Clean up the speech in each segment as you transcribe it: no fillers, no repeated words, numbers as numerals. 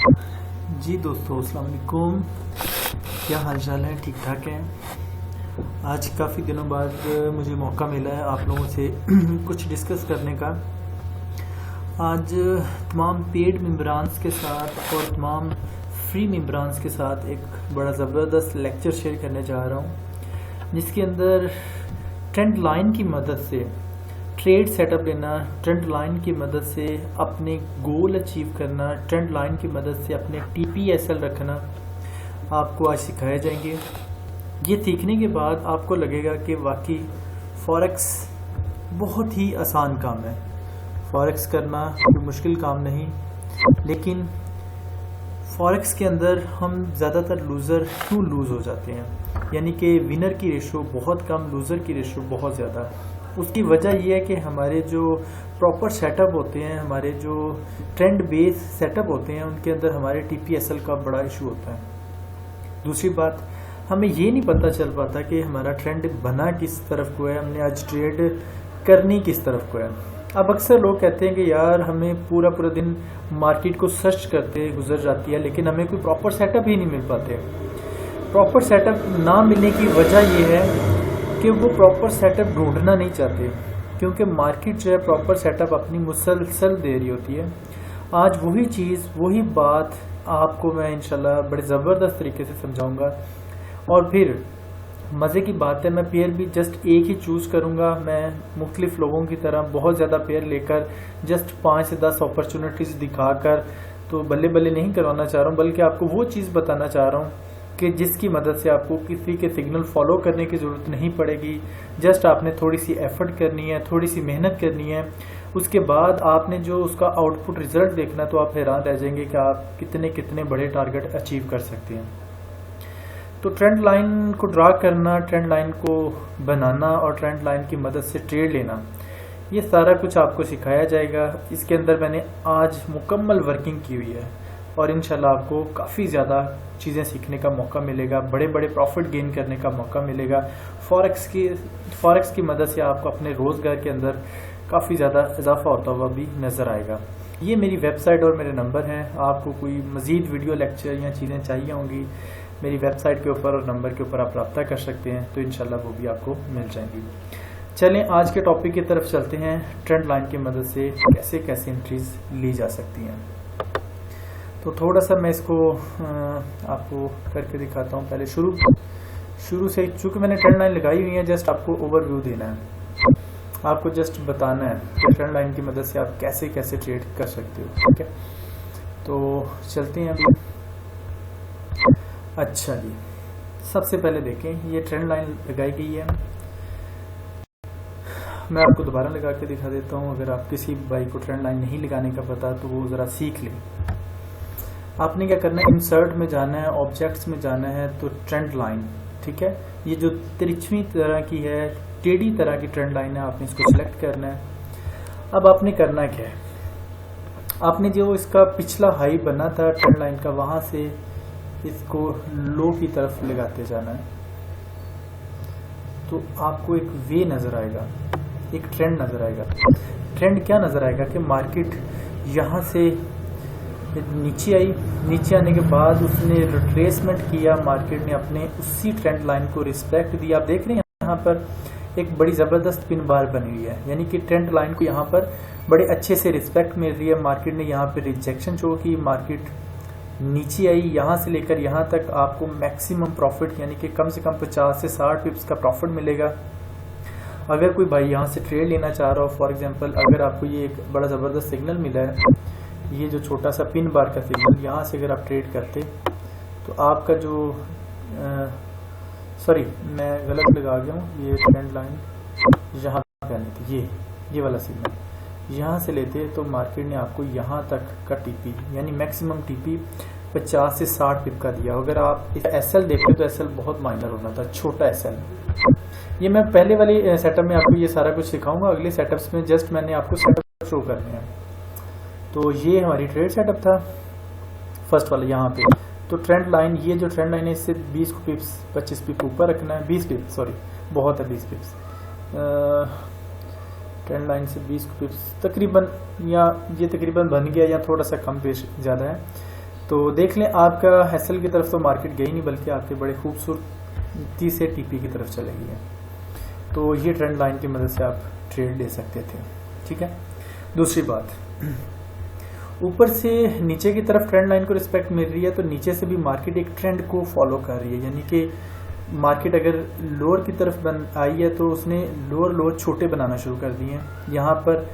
जी दोस्तों, अस्सलाम वालेकुम। क्या हाल चाल है? ठीक ठाक है। आज काफ़ी दिनों बाद मुझे मौका मिला है आप लोगों से कुछ डिस्कस करने का। आज तमाम पेड मेम्बरान्स के साथ और तमाम फ्री मेम्बरान्स के साथ एक बड़ा ज़बरदस्त लेक्चर शेयर करने जा रहा हूँ, जिसके अंदर ट्रेंड लाइन की मदद से ट्रेड सेटअप लेना, ट्रेंड लाइन की मदद से अपने गोल अचीव करना, ट्रेंड लाइन की मदद से अपने TPSL रखना आपको आज सिखाए जाएंगे। ये सीखने के बाद आपको लगेगा कि वाकई फॉरेक्स बहुत ही आसान काम है। फॉरेक्स करना कोई मुश्किल काम नहीं, लेकिन फॉरेक्स के अंदर हम ज़्यादातर लूज़र क्यों लूज़ हो जाते हैं, यानी कि विनर की रेशो बहुत कम, लूज़र की रेशो बहुत ज़्यादा। उसकी वजह यह है कि हमारे जो प्रॉपर सेटअप होते हैं, हमारे जो ट्रेंड बेस सेटअप होते हैं, उनके अंदर हमारे TPSL का बड़ा इशू होता है। दूसरी बात, हमें ये नहीं पता चल पाता कि हमारा ट्रेंड बना किस तरफ को है, हमने आज ट्रेड करनी किस तरफ को है। अब अक्सर लोग कहते हैं कि यार हमें पूरा दिन मार्केट को सर्च करते गुजर जाती है, लेकिन हमें कोई प्रॉपर सेटअप ही नहीं मिल पाते। प्रॉपर सेटअप ना मिलने की वजह यह है कि वो प्रॉपर सेटअप ढूंढना नहीं चाहते, क्योंकि मार्केट जो है प्रॉपर सेटअप अपनी मुसलसल दे रही होती है। आज वही चीज़, वही बात आपको मैं इंशाल्लाह बड़े ज़बरदस्त तरीके से समझाऊंगा। और फिर मज़े की बात है, मैं पेयर भी जस्ट एक ही चूज़ करूंगा। मैं मुख्तलिफ लोगों की तरह बहुत ज़्यादा पेयर लेकर जस्ट 5 से 10 अपॉर्चुनिटीज़ दिखाकर तो बल्ले बल्ले नहीं करवाना चाह रहा हूँ, बल्कि आपको वो चीज़ बताना चाह रहा हूँ कि जिसकी मदद से आपको किसी के सिग्नल फॉलो करने की ज़रूरत नहीं पड़ेगी। जस्ट आपने थोड़ी सी एफर्ट करनी है, थोड़ी सी मेहनत करनी है। उसके बाद आपने जो उसका आउटपुट रिजल्ट देखना, तो आप हैरान रह जाएंगे कि आप कितने कितने बड़े टारगेट अचीव कर सकते हैं। तो ट्रेंड लाइन को ड्रा करना, ट्रेंड लाइन को बनाना और ट्रेंड लाइन की मदद से ट्रेड लेना, ये सारा कुछ आपको सिखाया जाएगा। इसके अंदर मैंने आज मुकम्मल वर्किंग की हुई है और इंशाल्लाह आपको काफ़ी ज़्यादा चीज़ें सीखने का मौका मिलेगा, बड़े बड़े प्रॉफिट गेन करने का मौका मिलेगा। फॉरेक्स की मदद से आपको अपने रोज़गार के अंदर काफ़ी ज़्यादा इजाफा होता हुआ भी नज़र आएगा। ये मेरी वेबसाइट और मेरे नंबर हैं। आपको कोई मज़ीद वीडियो लेक्चर या चीज़ें चाहिए होंगी, मेरी वेबसाइट के ऊपर और नंबर के ऊपर आप रब्ता कर सकते हैं, तो इंशाल्लाह वो भी आपको मिल जाएंगी। चलें आज के टॉपिक की तरफ चलते हैं। ट्रेंड लाइन की मदद से कैसे कैसे एंट्रीज ली जा सकती हैं। तो थोड़ा सा मैं इसको आपको करके दिखाता हूँ। पहले शुरू से, चूँकि मैंने ट्रेंड लाइन लगाई हुई है, जस्ट आपको ओवरव्यू देना है, आपको जस्ट बताना है कि ट्रेंड लाइन की मदद से आप कैसे कैसे ट्रेड कर सकते हो। ठीक है, तो चलते हैं अभी। अच्छा जी, सबसे पहले देखें, ये ट्रेंड लाइन लगाई गई है। मैं आपको दोबारा लगा के दिखा देता हूँ। अगर आप किसी भाई को ट्रेंड लाइन नहीं लगाने का पता, तो वो ज़रा सीख लें। आपने क्या करना है, इंसर्ट में जाना है, ऑब्जेक्ट्स में जाना है, तो ट्रेंड लाइन, ठीक है, ये जो तिरछवी तरह की है, टेढ़ी तरह की ट्रेंड लाइन है, आपने इसको सिलेक्ट करना है। अब आपने करना क्या है, आपने जो इसका पिछला हाई बना था ट्रेंड लाइन का, वहां से इसको लो की तरफ लगाते जाना है। तो आपको एक वे नजर आएगा, एक ट्रेंड नजर आएगा। ट्रेंड क्या नजर आएगा कि मार्केट यहाँ से नीचे आई, नीचे आने के बाद उसने रिट्रेसमेंट किया, मार्केट ने अपने उसी ट्रेंड लाइन को रिस्पेक्ट दिया। आप देख रहे हैं यहाँ पर एक बड़ी ज़बरदस्त पिन बार बनी हुई है, यानी कि ट्रेंड लाइन को यहाँ पर बड़े अच्छे से रिस्पेक्ट मिल रही है। मार्केट ने यहाँ पर रिजेक्शन शो की, मार्केट नीचे आई, यहाँ से लेकर यहाँ तक आपको मैक्सिमम प्रॉफिट, यानी कि कम से कम 50 से 60 पिप्स का प्रॉफिट मिलेगा। अगर कोई भाई यहाँ से ट्रेड लेना चाह रहा हो, फॉर एग्जांपल अगर आपको ये एक बड़ा ज़बरदस्त सिग्नल मिला है, ये जो छोटा सा पिन बार का सिग्नल, यहाँ से अगर आप ट्रेड करते तो आपका जो सॉरी मैं गलत लगा गया हूँ, ये ट्रेंड लाइन यहाँ पे आनी थी, ये वाला सिग्नल यहाँ से लेते तो मार्केट ने आपको यहाँ तक का टीपी, यानी मैक्सिमम टीपी 50 से 60 पिप का दिया। अगर आप एसएल देखते तो एसएल बहुत माइनर होना था, छोटा एसएल। ये मैं पहले वाली सेटअप में आपको ये सारा कुछ सिखाऊंगा, अगले सेटअप्स में जस्ट मैंने आपको सेटअप शो करने हैं। तो ये हमारी ट्रेड सेटअप था फर्स्ट वाला यहाँ पे। तो ट्रेंड लाइन, ये जो ट्रेंड लाइन है इससे 20 पिप्स 25 पिप ऊपर रखना है, 20 पिप्स सॉरी बहुत है 20 पिप्स, ट्रेंड लाइन से 20 पिप्स तकरीबन, या ये तकरीबन बन गया या थोड़ा सा कम पेश ज़्यादा है। तो देख लें आपका एसएल की तरफ तो मार्केट गई नहीं, बल्कि आपके बड़े खूबसूरती से टीपी की तरफ चलेगी है। तो ये ट्रेंड लाइन की मदद से आप ट्रेड ले सकते थे। ठीक है, दूसरी बात, ऊपर से नीचे की तरफ ट्रेंड लाइन को रिस्पेक्ट मिल रही है, तो नीचे से भी मार्केट एक ट्रेंड को फॉलो कर रही है। यानी कि मार्केट अगर लोअर की तरफ आई है तो उसने लोअर छोटे बनाना शुरू कर दिए हैं। यहाँ पर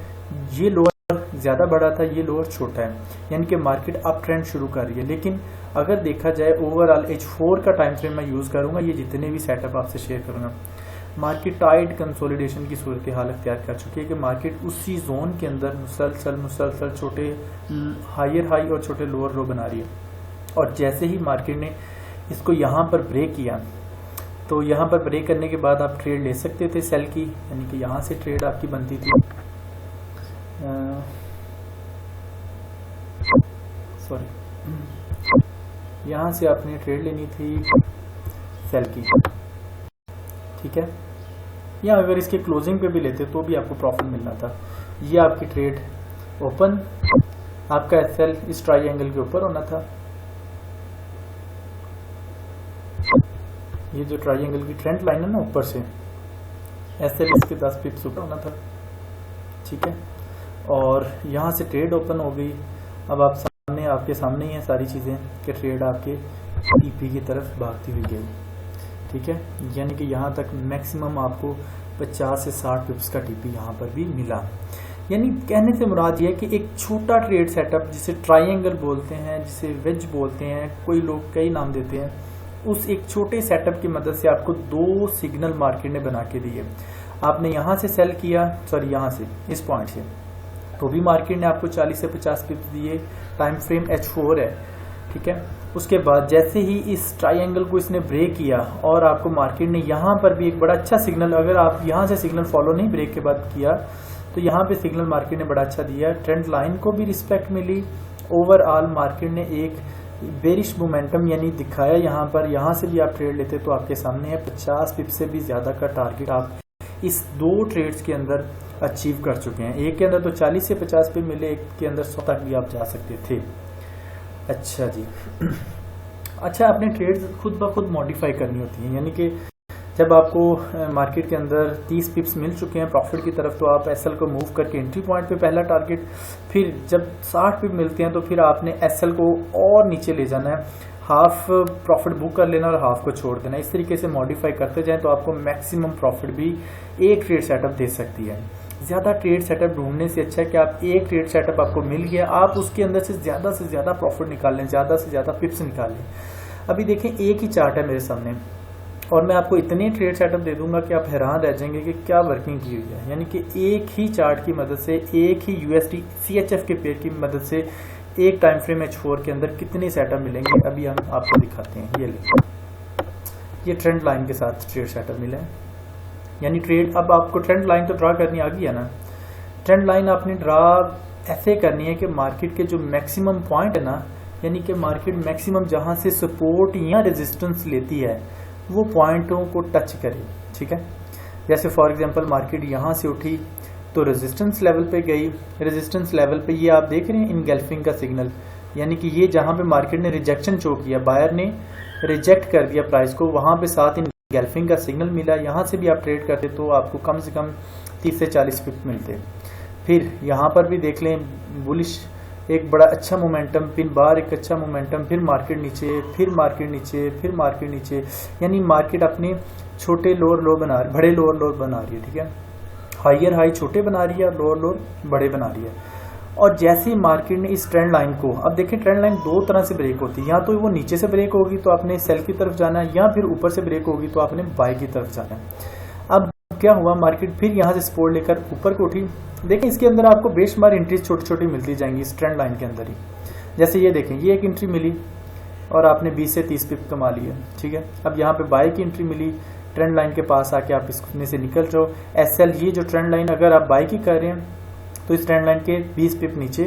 ये लोअर ज्यादा बड़ा था, ये लोअर छोटा है, यानी कि मार्केट अप ट्रेंड शुरू कर रही है। लेकिन अगर देखा जाए ओवरऑल H4 का टाइम फ्रेम मैं यूज करूंगा, ये जितने भी सेटअप आपसे शेयर करूंगा, मार्केट टाइट कंसोलिडेशन की सूरत हाल अख्तियार कर चुकी है कि मार्केट उसी जोन के अंदर मुसलसल छोटे हायर हाई और छोटे लोअर लो बना रही है। और जैसे ही मार्केट ने इसको यहाँ पर ब्रेक किया, तो यहाँ पर ब्रेक करने के बाद आप ट्रेड ले सकते थे सेल की, यानी कि यहाँ से ट्रेड आपकी बनती थी, यहाँ से आपने ट्रेड लेनी थी सेल की। ठीक है, या अगर इसके क्लोजिंग पे भी लेते तो भी आपको प्रॉफिट मिलना था। ये आपकी ट्रेड ओपन, आपका एसएल इस ट्रायंगल के ऊपर होना था। ये जो ट्रायंगल की ट्रेंड लाइन है ना, ऊपर से एसएल इसके 10 पिप्स ऊपर होना था। ठीक है, और यहाँ से ट्रेड ओपन हो गई। अब आप आपके सामने ही है सारी चीजें कि ट्रेड आपके ईपी की तरफ भागती हुई गई। ठीक है, यानी कि यहाँ तक मैक्सिमम आपको 50 से 60 पिप्स का टीपी यहाँ पर भी मिला। यानी कहने से मुराद ये है कि एक छोटा ट्रेड सेटअप, जिसे ट्रायंगल बोलते हैं, जिसे वेज बोलते हैं, कोई लोग कई नाम देते हैं, उस एक छोटे सेटअप की मदद से आपको 2 सिग्नल मार्केट ने बना के दिए। आपने यहाँ से सेल किया, सॉरी यहाँ से इस पॉइंट से, तो भी मार्केट ने आपको 40 से 50 पिप्स दिए। टाइम फ्रेम H4 है। ठीक है, उसके बाद जैसे ही इस ट्रायंगल को इसने ब्रेक किया और आपको मार्केट ने यहाँ पर भी एक बड़ा अच्छा सिग्नल, अगर आप यहाँ से सिग्नल फॉलो नहीं ब्रेक के बाद किया तो यहाँ पे सिग्नल मार्केट ने बड़ा अच्छा दिया। ट्रेंड लाइन को भी रिस्पेक्ट मिली। ओवरऑल मार्केट ने एक बेरिश मोमेंटम यानी दिखाया यहाँ पर। यहाँ से भी आप ट्रेड लेते तो आपके सामने है 50 पिप से भी ज्यादा का टारगेट आप इस 2 ट्रेड्स के अंदर अचीव कर चुके हैं। एक के अंदर तो 40 से 50 पिप मिले, एक के अंदर 100 तक भी आप जा सकते थे। अच्छा जी, अच्छा, आपने ट्रेड्स खुद ब खुद मॉडिफाई करनी होती है। यानी कि जब आपको मार्केट के अंदर 30 पिप्स मिल चुके हैं प्रॉफिट की तरफ, तो आप एसएल को मूव करके एंट्री पॉइंट पे पहला टारगेट, फिर जब 60 पिप मिलते हैं तो फिर आपने एसएल को और नीचे ले जाना है, हाफ प्रॉफिट बुक कर लेना और हाफ को छोड़ देना। इस तरीके से मॉडिफाई करते जाएं तो आपको मैक्सिमम प्रॉफिट भी एक ट्रेड सेटअप दे सकती है। ज्यादा ट्रेड सेटअप ढूंढने से अच्छा है कि आप एक ट्रेड सेटअप आपको मिल गया, आप उसके अंदर से ज्यादा प्रॉफिट निकाल लें, ज्यादा से ज्यादा पिप्स निकाल लें। अभी देखें, एक ही चार्ट है मेरे सामने और मैं आपको इतने ट्रेड सेटअप दे दूंगा कि आप हैरान रह जाएंगे कि क्या वर्किंग की हुई है। यानी कि एक ही चार्ट की मदद से, एक ही USD CHF के पेयर की मदद से एक टाइम फ्रेम H4 के अंदर कितने सेटअप मिलेंगे, अभी हम आपको दिखाते हैं। ये ट्रेंड लाइन के साथ ट्रेड सेटअप मिला है। यानी ट्रेड, अब आपको ट्रेंड लाइन तो ड्रा करनी आ गई है ना। ट्रेंड लाइन आपने ड्रा ऐसे करनी है कि मार्केट के जो मैक्सिमम पॉइंट है ना, यानी कि मार्केट मैक्सिमम जहां से सपोर्ट या रेजिस्टेंस लेती है वो पॉइंटों को टच करे। ठीक है, जैसे फॉर एग्जांपल मार्केट यहां से उठी तो रेजिस्टेंस लेवल पे गई। रेजिस्टेंस लेवल पे ये आप देख रहे हैं इनगल्फिंग का सिग्नल, यानी कि ये जहां पे मार्केट ने रिजेक्शन शो किया, बायर ने रिजेक्ट कर दिया प्राइस को, वहां पे साथ इनगल्फिंग का सिग्नल मिला। यहां से भी आप ट्रेड करते तो आपको कम से कम 30 से 40 पिप मिलते। फिर यहाँ पर भी देख लें, बुलिश एक बड़ा अच्छा मोमेंटम, पिन बार एक अच्छा मोमेंटम, फिर मार्केट नीचे, फिर मार्केट नीचे, फिर मार्केट नीचे, यानी मार्केट अपने छोटे लोअर लो बना रही, बड़े लोअर लो बना रही है। ठीक है, हायर हाई छोटे बना रही है और लोअर लो बड़े बना रही है। और जैसे ही मार्केट ने इस ट्रेंड लाइन को, अब देखिए ट्रेंड लाइन 2 तरह से ब्रेक होती है, या तो वो नीचे से ब्रेक होगी तो आपने सेल की तरफ जाना है, या फिर ऊपर से ब्रेक होगी तो आपने बाय की तरफ जाना है। अब क्या हुआ, मार्केट फिर यहाँ से सपोर्ट लेकर ऊपर को उठी। देखिए इसके अंदर आपको बेशुमार एंट्रीज छोटी छोटी मिलती जाएंगी इस ट्रेंड लाइन के अंदर ही। जैसे ये देखें, ये एक एंट्री मिली और आपने 20 से 30 पिप कमा लिया। ठीक है, अब यहाँ पे बाय की एंट्री मिली, ट्रेंड लाइन के पास आके आप इसमें से निकल जाओ। एसएल, ये जो ट्रेंड लाइन अगर आप बाय की कर रहे हैं तो इस ट्रेंड लाइन के 20 पिप नीचे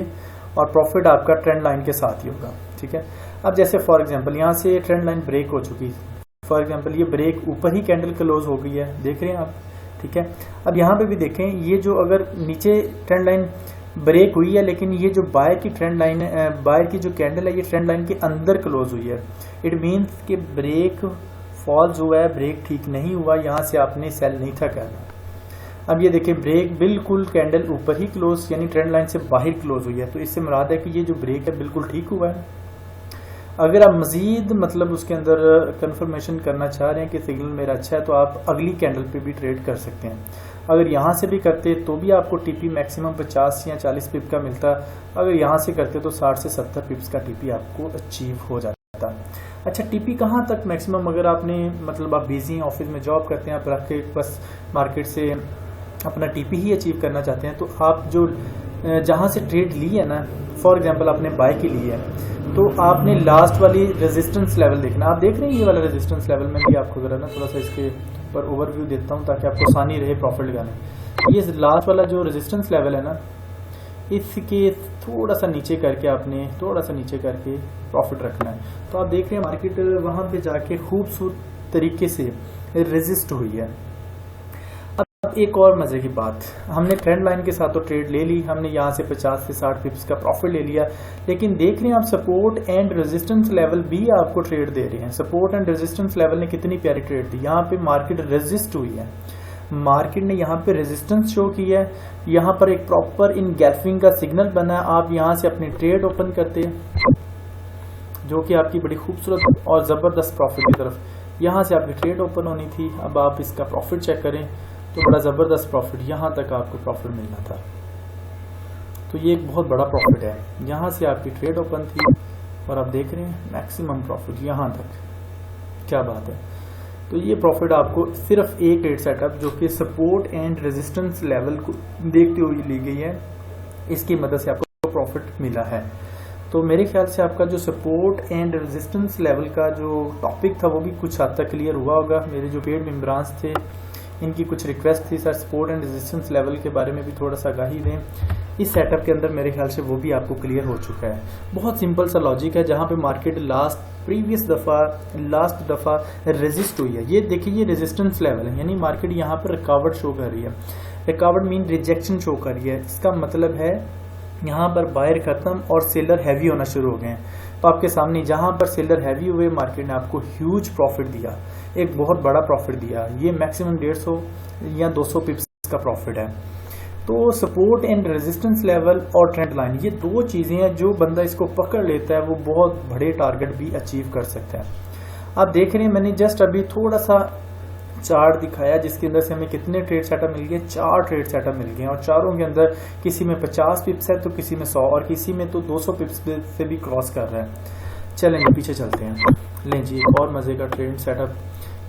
और प्रॉफिट आपका ट्रेंड लाइन के साथ ही होगा। ठीक है, अब जैसे फॉर एग्जांपल यहाँ से ट्रेंड लाइन ब्रेक हो चुकी है, फॉर एग्जांपल ये ब्रेक ऊपर ही कैंडल क्लोज हो गई है, देख रहे हैं आप। ठीक है, अब यहाँ पे भी देखें, ये जो अगर नीचे ट्रेंड लाइन ब्रेक हुई है, लेकिन ये जो बायर की ट्रेंड लाइन है, बायर की जो कैंडल है, ये ट्रेंड लाइन के अंदर क्लोज हुई है। इट मीन्स कि ब्रेक फॉल्स हुआ है, ब्रेक ठीक नहीं हुआ, यहाँ से आपने सेल नहीं था करना। अब ये देखिए ब्रेक बिल्कुल कैंडल ऊपर ही क्लोज, यानी ट्रेंड लाइन से बाहर क्लोज हुई है, तो इससे मुराद है कि ये जो ब्रेक है बिल्कुल ठीक हुआ है। अगर आप मजीद मतलब उसके अंदर कंफर्मेशन करना चाह रहे हैं कि सिग्नल मेरा अच्छा है, तो आप अगली कैंडल पे भी ट्रेड कर सकते हैं। अगर यहाँ से भी करते तो भी आपको टीपी मैक्सिमम 50 या 40 पिप का मिलता। अगर यहाँ से करते तो 60 से 70 पिप्स का टीपी आपको अचीव हो जाता। अच्छा, टीपी कहाँ तक मैक्सिमम, अगर आपने मतलब आप बिजी हैं, ऑफिस में जॉब करते हैं, आप रख के बस मार्केट से अपना टीपी ही अचीव करना चाहते हैं, तो आप जो जहाँ से ट्रेड ली है ना, फॉर एग्जांपल आपने बाय की ली है, तो आपने लास्ट वाली रेजिस्टेंस लेवल देखना। आप देख रहे हैं ये वाला रेजिस्टेंस लेवल, में भी आपको जरा ना थोड़ा सा इसके ऊपर ओवरव्यू देता हूँ ताकि आपको आसानी रहे प्रॉफिट लगाने। ये लास्ट वाला जो रेजिस्टेंस लेवल है ना, इसके थोड़ा सा नीचे करके आपने थोड़ा सा नीचे करके प्रॉफिट रखना है। तो आप देख रहे हैं मार्केट वहां पे जाके खूबसूरत तरीके से रेजिस्ट हुई है। अब एक और मजे की बात, हमने ट्रेंड लाइन के साथ तो ट्रेड ले ली, हमने यहाँ से 50 से 60 पिप्स का प्रॉफिट ले लिया, लेकिन देख रहे हैं आप सपोर्ट एंड रेजिस्टेंस लेवल भी आपको ट्रेड दे रहे हैं। सपोर्ट एंड रेजिस्टेंस लेवल ने कितनी प्यारी ट्रेड दी, यहाँ पे मार्केट रेजिस्ट हुई है, मार्केट ने यहाँ पे रेजिस्टेंस शो किया है, यहाँ पर एक प्रॉपर इनगल्फिंग का सिग्नल बना है। आप यहाँ से अपनी ट्रेड ओपन करते हैं, जो कि आपकी बड़ी खूबसूरत और जबरदस्त प्रॉफिट की तरफ, यहाँ से आपकी ट्रेड ओपन होनी थी। अब आप इसका प्रॉफिट चेक करें तो बड़ा जबरदस्त प्रॉफिट, यहाँ तक आपको प्रॉफिट मिलना था, तो ये एक बहुत बड़ा प्रॉफिट है। यहाँ से आपकी ट्रेड ओपन थी और आप देख रहे हैं मैक्सिमम प्रॉफिट यहाँ तक, क्या बात है। तो ये प्रॉफिट आपको सिर्फ एक ट्रेड सेटअप जो कि सपोर्ट एंड रेजिस्टेंस लेवल को देखते हुए ली गई है, इसकी मदद से आपको प्रॉफिट मिला है। तो मेरे ख्याल से आपका जो सपोर्ट एंड रेजिस्टेंस लेवल का जो टॉपिक था वो भी कुछ हद तक क्लियर हुआ होगा। मेरे जो पेड मेंबरांस थे इनकी कुछ रिक्वेस्ट थी, sir support and resistance level के बारे में भी थोड़ा सा आगाही दें। इस सेटअप के अंदर मेरे ख्याल से वो भी आपको क्लियर हो चुका है। बहुत सिंपल सा लॉजिक है, जहां पे मार्केट लास्ट दफा रेजिस्ट हुई है, ये देखिए ये रेजिस्टेंस लेवल है, यानी मार्केट यहाँ पर रिकॉर्ड शो कर रही है। रिकॉर्ड मीन रिजेक्शन शो कर रही है, इसका मतलब है यहाँ पर बायर खत्म और सेलर हैवी होना शुरू हो गए हैं। तो आपके सामने जहां पर सेलर हैवी हुए, मार्केट ने आपको ह्यूज प्रॉफिट दिया, एक बहुत बड़ा प्रॉफिट दिया। ये मैक्सिमम 150 या 200 पिप्स का प्रॉफिट है। तो सपोर्ट एंड रेजिस्टेंस लेवल और ट्रेंड लाइन, ये दो चीजें हैं, जो बंदा इसको पकड़ लेता है वो बहुत बड़े टारगेट भी अचीव कर सकता है। आप देख रहे हैं मैंने जस्ट अभी थोड़ा सा चार्ट दिखाया जिसके अंदर से हमें कितने ट्रेड सेटअप मिल गए, 4 ट्रेड सेटअप मिल गए, और चारों के अंदर किसी में 50 पिप्स है तो किसी में 100 और किसी में तो 200 पिप्स से भी क्रॉस कर रहा है। चलेंगे पीछे चलते हैं। लें जी एक और मजे का ट्रेड सेटअप,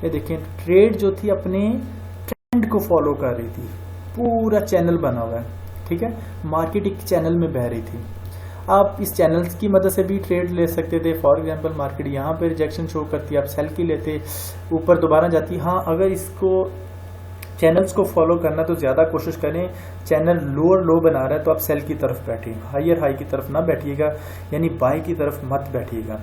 ये देखें ट्रेड जो थी अपने ट्रेंड को फॉलो कर रही थी, पूरा चैनल बना हुआ है, ठीक है, मार्केट एक चैनल में बह रही थी। आप इस चैनल्स की मदद से भी ट्रेड ले सकते थे। फॉर एग्जांपल मार्केट यहाँ पे रिजेक्शन शो करती है, आप सेल की लेते, ऊपर दोबारा जाती। हाँ, अगर इसको चैनल्स को फॉलो करना तो ज्यादा कोशिश करें, चैनल लोअर लो बना रहा है तो आप सेल की तरफ बैठिए, हायर हाई की तरफ ना बैठिएगा, यानी बाय की तरफ मत बैठिएगा।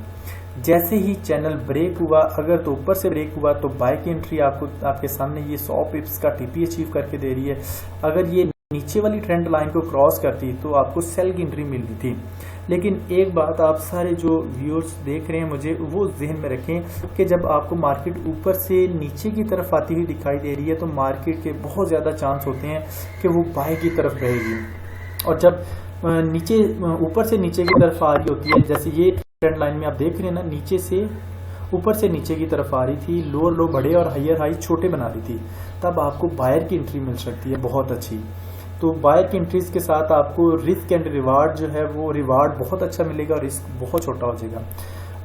जैसे ही चैनल ब्रेक हुआ, अगर तो ऊपर से ब्रेक हुआ तो बाय की एंट्री आपको आपके सामने ये 100 पिप्स का टीपी अचीव करके दे रही है। अगर ये नीचे वाली ट्रेंड लाइन को क्रॉस करती तो आपको सेल की एंट्री मिलनी थी। लेकिन एक बात आप सारे जो व्यूअर्स देख रहे हैं मुझे वो जहन में रखें कि जब आपको मार्केट ऊपर से नीचे की तरफ आती हुई दिखाई दे रही है तो मार्केट के बहुत ज्यादा चांस होते हैं कि वो बाय की तरफ रहेगी, और जब नीचे ऊपर से नीचे की तरफ आ रही होती है, जैसे ये ट्रेंड लाइन में आप देख रहे हैं ना, नीचे से ऊपर से नीचे की तरफ आ रही थी, लोअर लो बड़े और हायर हाई छोटे बना रही थी, तब आपको बायर की एंट्री मिल सकती है बहुत अच्छी। तो बायर की एंट्रीज के साथ आपको रिस्क एंड रिवार्ड जो है वो रिवार्ड बहुत अच्छा मिलेगा और रिस्क बहुत छोटा हो जाएगा।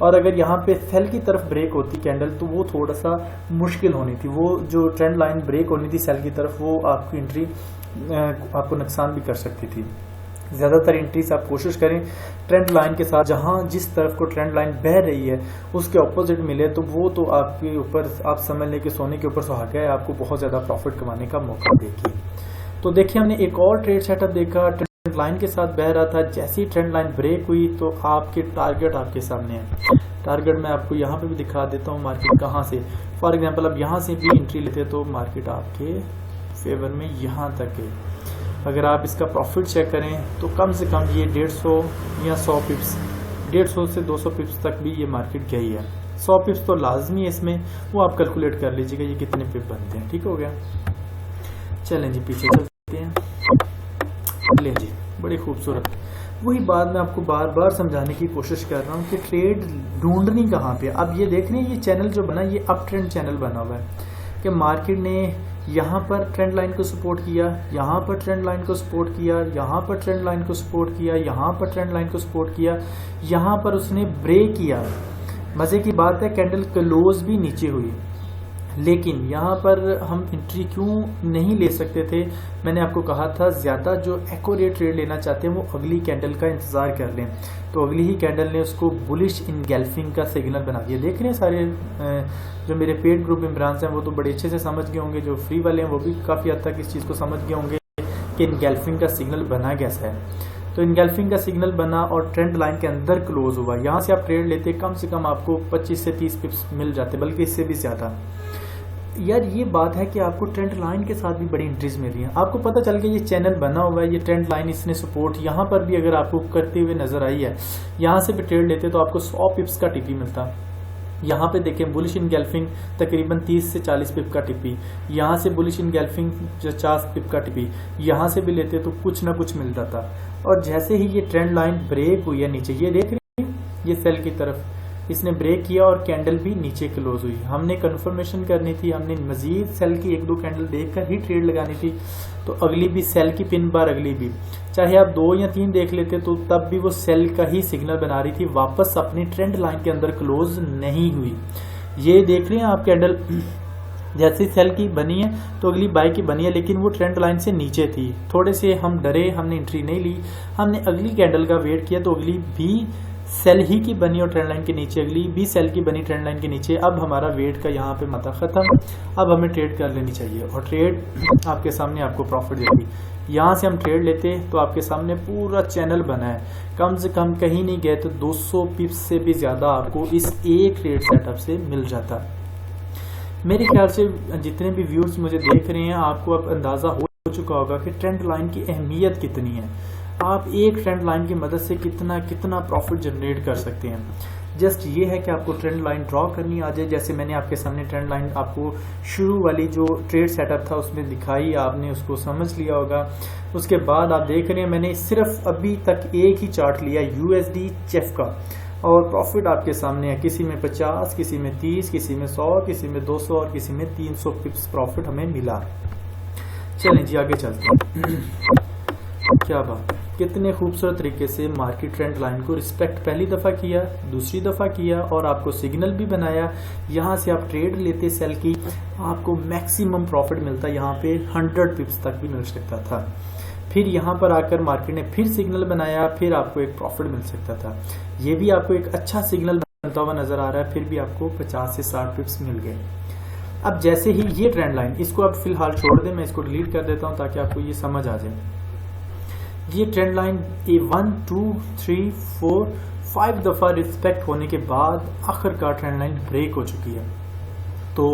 और अगर यहाँ पे सेल की तरफ ब्रेक होती कैंडल तो वो थोड़ा सा मुश्किल होनी थी, वो जो ट्रेंड लाइन ब्रेक होनी थी सेल की तरफ, वो आपकी एंट्री आपको नुकसान भी कर सकती थी। ज्यादातर एंट्रीज आप कोशिश करें ट्रेंड लाइन के साथ, जहां जिस तरफ को ट्रेंड लाइन बह रही है उसके ऑपोजिट मिले तो वो तो आपके ऊपर आप समझ लें कि सोने के ऊपर सुहागा है, आपको बहुत ज्यादा प्रॉफिट कमाने का मौका देगी। तो देखिए हमने एक और ट्रेड सेटअप देखा, ट्रेंड लाइन के साथ बह रहा था, जैसी ट्रेंड लाइन ब्रेक हुई तो आपके टारगेट आपके सामने है। टारगेट मैं आपको यहाँ पे भी दिखा देता हूँ मार्केट कहाँ से, फॉर एग्जांपल अब यहाँ से भी एंट्री लेते तो मार्केट आपके फेवर में यहाँ तक है। अगर आप इसका प्रॉफिट चेक करें तो कम से कम ये 150 या 100 पिप्स, 150 से 200 पिप्स तक भी ये मार्केट गई है। 100 पिप्स तो लाजमी है इसमें, वो आप कैलकुलेट कर लीजिएगा ये कितने पिप बनते हैं। ठीक हो गया, चलें जी पीछे चलते हैं। लें जी, बड़ी खूबसूरत, वही बात मैं आपको बार बार समझाने की कोशिश कर रहा हूँ कि ट्रेड ढूंढनी कहाँ पे। अब ये देख रहे हैं ये चैनल जो बना, ये अप ट्रेंड चैनल बना हुआ है कि मार्केट ने यहाँ पर ट्रेंड लाइन को सपोर्ट किया, यहाँ पर ट्रेंड लाइन को सपोर्ट किया, यहाँ पर ट्रेंड लाइन को सपोर्ट किया, यहाँ पर ट्रेंड लाइन को सपोर्ट किया, यहाँ पर उसने ब्रेक किया। मज़े की बात है कैंडल क्लोज भी नीचे हुई, लेकिन यहाँ पर हम एंट्री क्यों नहीं ले सकते थे? मैंने आपको कहा था ज़्यादा जो एक्यूरेट ट्रेड लेना चाहते हैं वो अगली कैंडल का इंतज़ार कर लें। तो अगली ही कैंडल ने उसको बुलिश इनगल्फिंग का सिग्नल बना दिया। देख रहे हैं सारे जो मेरे पेड ग्रुप मेंबरान्स हैं वो तो बड़े अच्छे से समझ गए होंगे, जो फ्री वाले हैं वो भी काफ़ी हद तक इस चीज़ को समझ गए होंगे कि इनगल्फिंग का सिग्नल बना कैसा है। तो इनगल्फिंग का सिग्नल बना और ट्रेंड लाइन के अंदर क्लोज हुआ। यहाँ से आप ट्रेड लेते कम से कम आपको 25 से 30 पिप्स मिल जाते, बल्कि इससे भी ज़्यादा। यार ये बात है कि आपको ट्रेंड लाइन के साथ भी बड़ी एंट्रीज मिल रही है। आपको पता चल गया ये चैनल बना हुआ है, ये ट्रेंड लाइन इसने सपोर्ट यहाँ पर भी अगर आपको करते हुए नजर आई है, यहाँ से भी ट्रेड लेते तो आपको 100 पिप्स का टीपी मिलता। यहाँ पे देखें बुलिश इनगल्फिंग तकरीबन 30 से 40 पिप का टिपी, यहाँ से बुलिश इनगल्फिंग 50 पिप का टिपी, यहाँ से भी लेते तो कुछ ना कुछ मिल जाता। और जैसे ही ये ट्रेंड लाइन ब्रेक हुई है नीचे, ये देख रहे हैं ये सेल की तरफ इसने ब्रेक किया और कैंडल भी नीचे क्लोज हुई। हमने कंफर्मेशन करनी थी, हमने मजीद सेल की 1-2 कैंडल देखकर ही ट्रेड लगानी थी। तो अगली भी सेल की पिन बार, अगली भी चाहे आप 2 या 3 देख लेते तो तब भी वो सेल का ही सिग्नल बना रही थी, वापस अपनी ट्रेंड लाइन के अंदर क्लोज नहीं हुई। ये देख रहे हैं आप कैंडल जैसे सेल की बनी है तो अगली बाय की बनी है, लेकिन वो ट्रेंड लाइन से नीचे थी। थोड़े से हम डरे, हमने एंट्री नहीं ली, हमने अगली कैंडल का वेट किया तो अगली भी सेल ही की बनी और ट्रेंड लाइन के नीचे, अगली भी सेल की बनी ट्रेंड लाइन के नीचे। अब हमारा वेट का यहाँ पे मता खत्म, अब हमें ट्रेड कर लेनी चाहिए और ट्रेड आपके सामने आपको प्रॉफिट देगी। यहाँ से हम ट्रेड लेते तो आपके सामने पूरा चैनल बना है, कम से कम कहीं नहीं गए तो 200 पिप्स से भी ज़्यादा आपको इस एक ट्रेड सेटअप से मिल जाता। मेरे ख्याल से जितने भी व्यूअर्स मुझे देख रहे हैं आपको अब अंदाज़ा हो चुका होगा कि ट्रेंड लाइन की अहमियत कितनी है। आप एक ट्रेंड लाइन की मदद से कितना कितना प्रॉफिट जनरेट कर सकते हैं। जस्ट ये है कि आपको ट्रेंड लाइन ड्रॉ करनी आ जाए। जैसे मैंने आपके सामने ट्रेंड लाइन आपको शुरू वाली जो ट्रेड सेटअप था उसमें दिखाई, आपने उसको समझ लिया होगा। उसके बाद आप देख रहे हैं मैंने सिर्फ अभी तक एक ही चार्ट लिया USD चेफ का और प्रॉफिट आपके सामने है, किसी में 50, किसी में 30, किसी में 100, किसी में 200 और किसी में 300 पिप्स प्रॉफिट हमें मिला। चलें जी आगे चलते हैं। क्या बात, कितने खूबसूरत तरीके से मार्केट ट्रेंड लाइन को रिस्पेक्ट पहली दफ़ा किया, दूसरी दफ़ा किया और आपको सिग्नल भी बनाया। यहाँ से आप ट्रेड लेते सेल की, आपको मैक्सिमम प्रॉफिट मिलता, यहाँ पे 100 पिप्स तक भी मिल सकता था। फिर यहाँ पर आकर मार्केट ने फिर सिग्नल बनाया, फिर आपको एक प्रॉफिट मिल सकता था। ये भी आपको एक अच्छा सिग्नल बनता हुआ नजर आ रहा है, फिर भी आपको 50 से 60 पिप्स मिल गए। अब जैसे ही ये ट्रेंड लाइन, इसको आप फिलहाल छोड़ दें, मैं इसको डिलीट कर देता हूँ ताकि आपको ये समझ आ जाए। ये ट्रेंड लाइन 1, 2, 3, 4, 5 दफ़ा रिस्पेक्ट होने के बाद आखिरकार ट्रेंड लाइन ब्रेक हो चुकी है। तो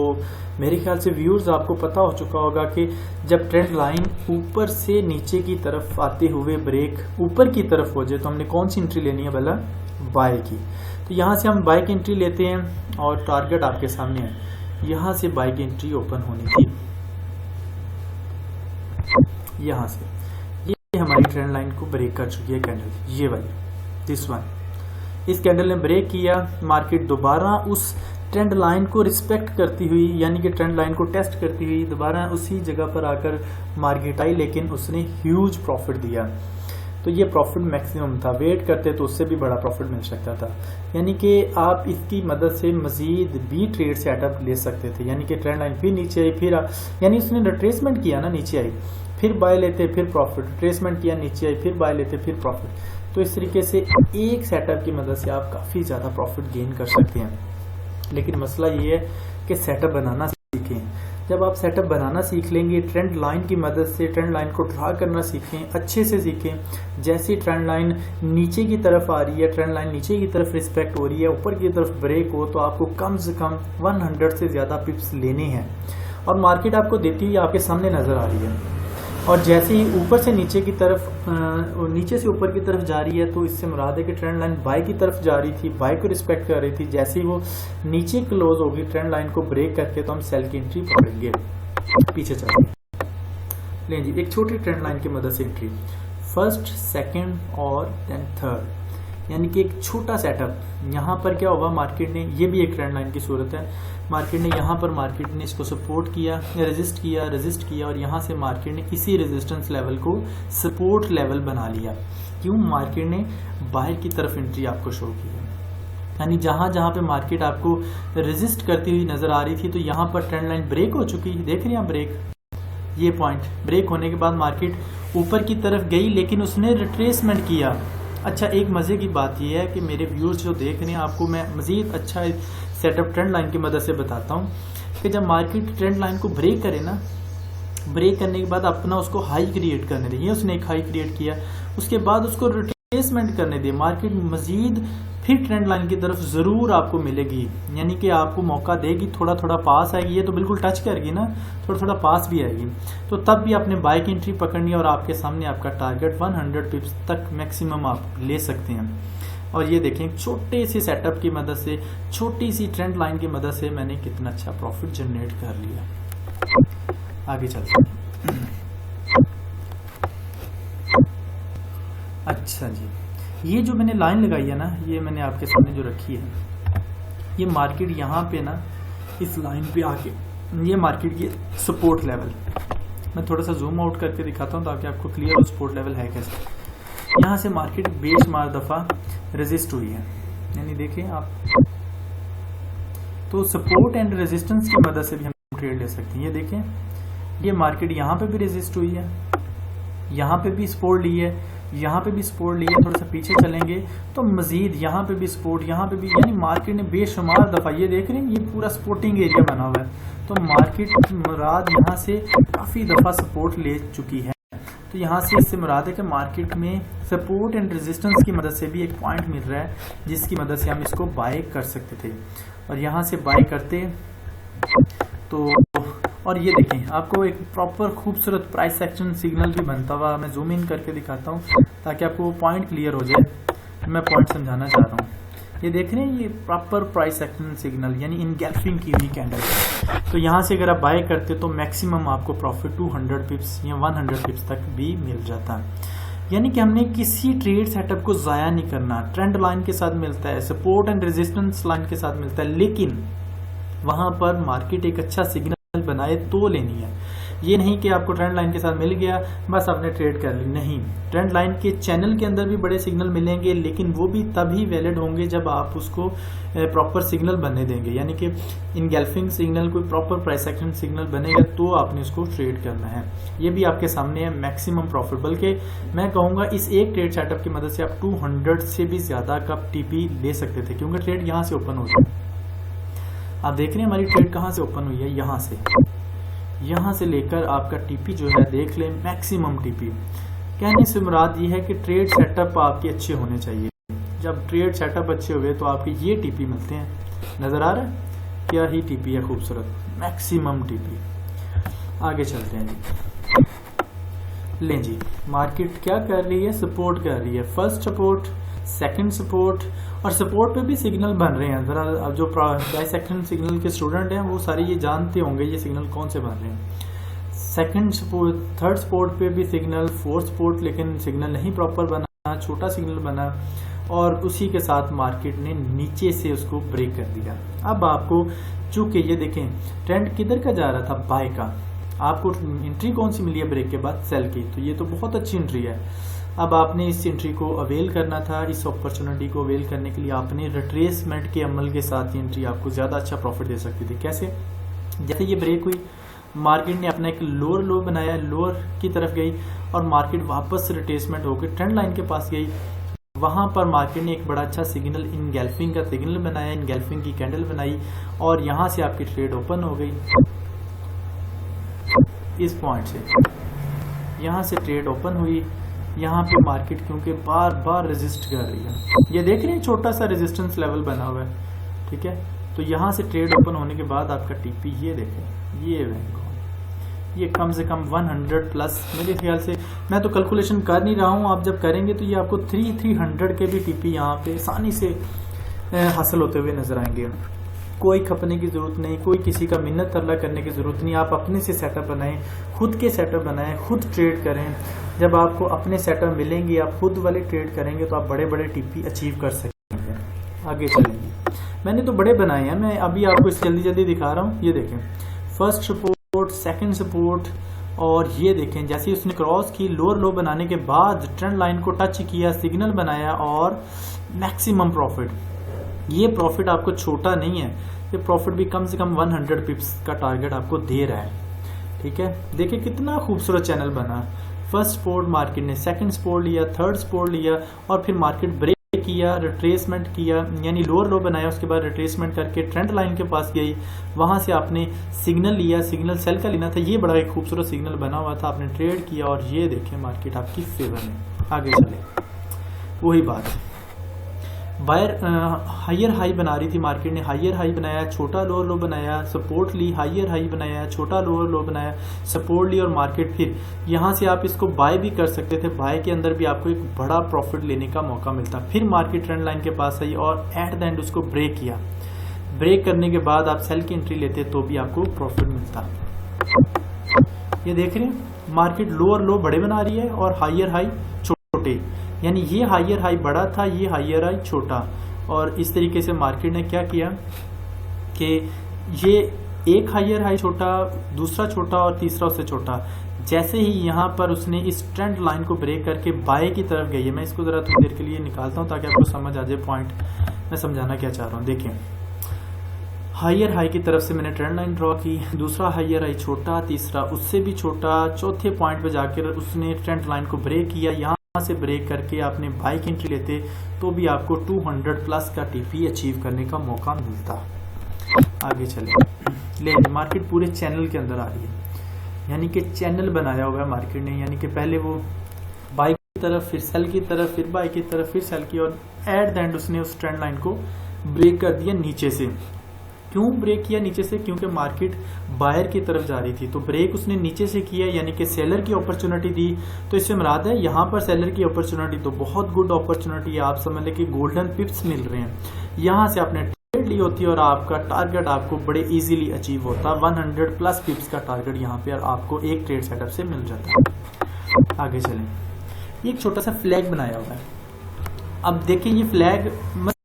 मेरे ख्याल से व्यूअर्स आपको पता हो चुका होगा कि जब ट्रेंड लाइन ऊपर से नीचे की तरफ आते हुए ब्रेक ऊपर की तरफ हो जाए तो हमने कौन सी एंट्री लेनी है? भला बाय की। तो यहाँ से हम बाय की एंट्री लेते हैं और टारगेट आपके सामने है। यहाँ से बाय की एंट्री ओपन होनी थी, यहाँ से ये हमारी ट्रेंड लाइन को ब्रेक कर चुकी है कैंडल, ये वाली, दिस वन। इस कैंडल ने ब्रेक किया, मार्केट दोबारा उस ट्रेंड लाइन को रिस्पेक्ट करती हुई, यानी कि ट्रेंड लाइन को टेस्ट करती हुई दोबारा उसी जगह पर आकर मार्केट आई, लेकिन उसने ह्यूज प्रॉफिट दिया। तो ये प्रॉफिट मैक्सिमम था, वेट करते तो उससे भी बड़ा प्रॉफिट मिल सकता था। यानी कि आप इसकी मदद से मजीद भी ट्रेड सेटअप ले सकते थे। यानी कि ट्रेंड लाइन फिर नीचे आई, फिर यानी उसने रिट्रेसमेंट किया ना, नीचे आई फिर बाय लेते फिर प्रॉफिट, रिट्रेसमेंट किया नीचे आई फिर बाय लेते फिर प्रॉफिट। तो इस तरीके से एक सेटअप की मदद से आप काफ़ी ज़्यादा प्रॉफिट गेन कर सकते हैं। लेकिन मसला ये है कि सेटअप बनाना सीखें। जब आप सेटअप बनाना सीख लेंगे, ट्रेंड लाइन की मदद से ट्रेंड लाइन को ड्रा करना सीखें, अच्छे से सीखें। जैसी ट्रेंड लाइन नीचे की तरफ आ रही है, ट्रेंड लाइन नीचे की तरफ रिस्पेक्ट हो रही है, ऊपर की तरफ ब्रेक हो, तो आपको कम से कम 100 से ज़्यादा पिप्स लेने हैं और मार्केट आपको देती हुई आपके सामने नज़र आ रही है। और जैसे ही ऊपर से नीचे की तरफ और नीचे से ऊपर की तरफ जा रही है तो इससे मुराद है कि ट्रेंड लाइन बाय की तरफ जा रही थी, बाय को रिस्पेक्ट कर रही थी। जैसे ही वो नीचे क्लोज होगी ट्रेंड लाइन को ब्रेक करके तो हम सेल की एंट्री पकड़ेंगे। पीछे चलेंगे, लें जी एक छोटी ट्रेंड लाइन की मदद से एंट्री, फर्स्ट, सेकंड और देन थर्ड, यानी कि एक छोटा सेटअप। यहाँ पर क्या होगा, मार्केट ने, ये भी एक ट्रेंड लाइन की सूरत है, मार्केट ने यहाँ पर मार्केट ने इसको सपोर्ट किया, रेजिस्ट किया और यहाँ से मार्केट ने इसी रेजिस्टेंस लेवल को सपोर्ट लेवल बना लिया। क्यों, मार्केट ने बाहर की तरफ एंट्री आपको शो की है, यानी जहां जहां पे मार्केट आपको रेजिस्ट करती हुई नजर आ रही थी तो यहाँ पर ट्रेंड लाइन ब्रेक हो चुकी है। देख रहे हैं आप ब्रेक, ये पॉइंट ब्रेक होने के बाद मार्केट ऊपर की तरफ गई लेकिन उसने रिट्रेसमेंट किया। अच्छा, एक मजे की बात यह है कि मेरे व्यूअर्स जो देख रहे हैं, आपको मैं मजीद अच्छा सेटअप ट्रेंड लाइन की मदद से बताता हूँ कि जब मार्केट ट्रेंड लाइन को ब्रेक करे ना, ब्रेक करने के बाद अपना उसको हाई क्रिएट करने दें। उसने एक हाई क्रिएट किया, उसके बाद उसको रिट्रेसमेंट करने दें। मार्केट मजीद फिर ट्रेंड लाइन की तरफ जरूर आपको मिलेगी, यानी कि आपको मौका देगी, थोड़ा थोड़ा पास आएगी। ये तो बिल्कुल टच करेगी ना, थोड़ा थोड़ा पास भी आएगी, तो तब भी आपने बाय की एंट्री पकड़नी है और आपके सामने आपका टारगेट 100 पिप्स तक मैक्सिमम आप ले सकते हैं। और ये देखें, छोटे से सेटअप की मदद से, छोटी सी ट्रेंड लाइन की मदद से मैंने कितना अच्छा प्रॉफिट जनरेट कर लिया। आगे चलते हैं। अच्छा जी, ये जो मैंने लाइन लगाई है ना, ये मैंने आपके सामने जो रखी है, ये मार्केट यहाँ पे ना इस लाइन पे आके, ये मार्केट की सपोर्ट लेवल, मैं थोड़ा सा जूम आउट करके दिखाता हूँ ताकि आपको क्लियर हो सपोर्ट लेवल है कैसे। यहाँ से मार्केट बेशुमार दफा रेजिस्ट हुई है, यानी देखें आप, तो सपोर्ट एंड रेजिस्टेंस की मदद से भी हम ट्रेड ले सकते हैं। ये देखें, ये मार्केट यहाँ पे भी रेजिस्ट हुई है, यहाँ पे भी सपोर्ट ली है, यहाँ पे भी सपोर्ट लिया। थोड़ा सा पीछे चलेंगे तो मजीद यहाँ पे भी सपोर्ट, यहाँ पे भी, यानी मार्केट ने बेशुमार दफा, ये देख रहे हैं, ये पूरा सपोर्टिंग एरिया बना हुआ है। तो मार्केट मुराद यहाँ से काफी दफा सपोर्ट ले चुकी है। तो यहाँ से इससे मुराद है कि मार्केट में सपोर्ट एंड रेजिस्टेंस की मदद से भी एक पॉइंट मिल रहा है जिसकी मदद से हम इसको बाय कर सकते थे। और यहाँ से बाय करते तो, और ये देखें, आपको एक प्रॉपर खूबसूरत प्राइस एक्शन सिग्नल भी बनता हुआ मैं जूम इन करके दिखाता हूँ ताकि आपको पॉइंट क्लियर हो जाए। मैं पॉइंट समझाना चाह रहा हूँ। ये देख रहे हैं, ये प्रॉपर प्राइस एक्शन सिग्नल, यानी इनगल्फिंग की हुई कैंडल। तो यहाँ से अगर आप बाय करते तो मैक्सिमम आपको प्रॉफिट 200 पिप्स या 100 पिप्स तक भी मिल जाता है। यानी कि हमने किसी ट्रेड सेटअप को जाया नहीं करना। ट्रेंड लाइन के साथ मिलता है, सपोर्ट एंड रेजिस्टेंस लाइन के साथ मिलता है, लेकिन वहां पर मार्केट एक अच्छा सिग्नल बनाए तो लेनी है। ये नहीं कि आपको ट्रेंड लाइन के साथ मिल गया बस आपने ट्रेड कर ली, नहीं। ट्रेंड लाइन के चैनल के अंदर भी बड़े सिग्नल मिलेंगे, लेकिन वो भी तभी वैलिड होंगे जब आप उसको प्रॉपर सिग्नल बनने देंगे। यानी कि इनगल्फिंग सिग्नल, कोई प्रॉपर प्राइस एक्शन सिग्नल बनेगा तो आपने उसको ट्रेड करना है। ये भी आपके सामने है मैक्सिमम प्रॉफिट। बल्कि मैं कहूँगा इस एक ट्रेड सेटअप की मदद से आप 200 से भी ज्यादा का टीपी ले सकते थे, क्योंकि ट्रेड यहाँ से ओपन हो गया। आप देख रहे हैं हमारी ट्रेड कहाँ से ओपन हुई है, यहाँ से लेकर आपका टीपी जो है देख लें, मैक्सिमम टीपी। कहने से मुराद ये है कि ट्रेड सेटअप आपके अच्छे होने चाहिए। जब ट्रेड सेटअप अच्छे हुए तो आपके ये टीपी मिलते हैं। नजर आ रहा है, क्या ही टीपी है खूबसूरत, मैक्सिमम टीपी। आगे चलते हैं जी। लें जी, मार्केट क्या कर रही है, सपोर्ट कर रही है। फर्स्ट सपोर्ट, सेकंड सपोर्ट, और सपोर्ट पे भी सिग्नल बन रहे हैं। जरा अब जो प्राइस एक्शन सिग्नल के स्टूडेंट हैं वो सारे ये जानते होंगे ये सिग्नल कौन से बन रहे हैं। सेकंड सपोर्ट, थर्ड सपोर्ट पे भी सिग्नल, फोर्थ सपोर्ट लेकिन सिग्नल नहीं प्रॉपर बना, छोटा सिग्नल बना, और उसी के साथ मार्केट ने नीचे से उसको ब्रेक कर दिया। अब आपको चूंकि ये देखें ट्रेंड किधर का जा रहा था, बाय का, आपको एंट्री कौन सी मिली है ब्रेक के बाद, सेल की। तो ये तो बहुत अच्छी एंट्री है। अब आपने इस एंट्री को अवेल करना था। इस अपॉर्चुनिटी को अवेल करने के लिए आपने रिट्रेसमेंट के अमल के साथ ये एंट्री आपको ज्यादा अच्छा प्रॉफिट दे सकती थी। कैसे, जैसे ये ब्रेक हुई, मार्केट ने अपना एक लोअर लो बनाया, लोअर की तरफ गई और मार्केट वापस रिट्रेसमेंट होकर ट्रेंड लाइन के पास गई। वहां पर मार्केट ने एक बड़ा अच्छा सिग्नल, इनगल्फिंग का सिग्नल बनाया, इनगल्फिंग की कैंडल बनाई और यहां से आपकी ट्रेड ओपन हो गई। इस पॉइंट से यहां से ट्रेड ओपन हुई। यहाँ पे मार्केट क्योंकि बार बार रेजिस्ट कर रही है, ये देख रहे हैं छोटा सा रेजिस्टेंस लेवल बना हुआ है, ठीक है। तो यहाँ से ट्रेड ओपन होने के बाद आपका टीपी ये देखें, ये ये कम से कम 100 प्लस मेरे ख्याल से, मैं तो कैलकुलेशन कर नहीं रहा हूँ, आप जब करेंगे तो ये आपको 300 के भी टीपी यहाँ पे आसानी से हासिल होते हुए नजर आएंगे। कोई खपने की ज़रूरत नहीं, कोई किसी का मिन्नत तरला करने की ज़रूरत नहीं। आप अपने से सेटअप बनाएं, खुद के सेटअप बनाएं, खुद ट्रेड करें। जब आपको अपने सेटअप मिलेंगे, आप खुद वाले ट्रेड करेंगे तो आप बड़े बड़े टीपी अचीव कर सकेंगे। आगे चलेंगे, मैंने तो बड़े बनाए हैं, मैं अभी आपको इस जल्दी जल्दी दिखा रहा हूँ। ये देखें, फर्स्ट सपोर्ट, सेकंड सपोर्ट, और ये देखें जैसे उसने क्रॉस की, लोअर लो बनाने के बाद ट्रेंड लाइन को टच किया, सिग्नल बनाया और मैक्सिमम प्रॉफिट। ये प्रॉफिट आपको छोटा नहीं है, ये प्रॉफिट भी कम से कम 100 पिप्स का टारगेट आपको दे रहा है। ठीक है, देखिए कितना खूबसूरत चैनल बना। फर्स्ट सपोर्ट मार्केट ने, सेकंड सपोर्ट लिया, थर्ड सपोर्ट लिया और फिर मार्केट ब्रेक किया, रिट्रेसमेंट किया, यानी लोअर लो बनाया, उसके बाद रिट्रेसमेंट करके ट्रेंड लाइन के पास गई, वहां से आपने सिग्नल लिया, सिग्नल सेल का लेना था, ये बड़ा एक खूबसूरत सिग्नल बना हुआ था, आपने ट्रेड किया और ये देखें मार्केट आपकी फेवर में। आगे चले, वही बात, बायर हायर हाई बना रही थी मार्केट ने, हायर हाई बनाया, छोटा लोअर लो बनाया, सपोर्ट ली, हायर हाई बनाया, छोटा लोअर लो बनाया, सपोर्ट ली और मार्केट फिर यहाँ से आप इसको बाय भी कर सकते थे। बाय के अंदर भी आपको एक बड़ा प्रॉफिट लेने का मौका मिलता। फिर मार्केट ट्रेंड लाइन के पास आई और एट द एंड उसको ब्रेक किया। ब्रेक करने के बाद आप सेल की एंट्री लेते तो भी आपको प्रॉफिट मिलता। ये देख रहे हैं, मार्केट लोअर लो बड़े बना रही है और हायर हाई छोटे, यानी ये हायर हाई बड़ा था, ये हायर हाई छोटा। और इस तरीके से मार्केट ने क्या किया कि ये एक हायर हाई छोटा, दूसरा छोटा और तीसरा उससे छोटा। जैसे ही यहाँ पर उसने इस ट्रेंड लाइन को ब्रेक करके बाय की तरफ गई है, मैं इसको जरा थोड़ी देर के लिए निकालता हूँ ताकि आपको समझ आ जाए पॉइंट मैं समझाना क्या चाह रहा हूँ। देखिए, हायर हाई की तरफ से मैंने ट्रेंड लाइन ड्रॉ की, दूसरा हायर हाई छोटा, तीसरा उससे भी छोटा, चौथे पॉइंट पे जाकर उसने ट्रेंड लाइन को ब्रेक किया। यहाँ से ब्रेक करके आपने बाय की एंट्री लेते तो भी आपको 200 प्लस का टीपी अचीव करने का मौका मिलता। आगे चले, ले मार्केट पूरे चैनल के अंदर आ रही है, यानी कि चैनल बनाया हुआ है मार्केट ने, यानी कि पहले वो बाय की तरफ, फिर सेल की तरफ, फिर बाय की तरफ, फिर सेल की, और एट द एंड उसने उस ट्रेंड लाइन को ब्रेक कर दिया नीचे से। क्यों ब्रेक किया नीचे से? क्योंकि मार्केट बायर की तरफ जा रही थी, तो ब्रेक उसने नीचे से किया, यानी कि सेलर की अपॉर्चुनिटी दी। तो इससे मुराद है यहाँ पर सेलर की अपॉर्चुनिटी तो बहुत गुड अपॉर्चुनिटी है, आप समझ लें कि गोल्डन पिप्स मिल रहे हैं। यहाँ से आपने ट्रेड ली होती और आपका टारगेट आपको बड़े इजीली अचीव होता। 100 प्लस पिप्स का टारगेट यहाँ पे आपको एक ट्रेड सेटअप से मिल जाता है। आगे चलें, एक छोटा सा फ्लैग बनाया हुआ है। अब देखिए, ये फ्लैग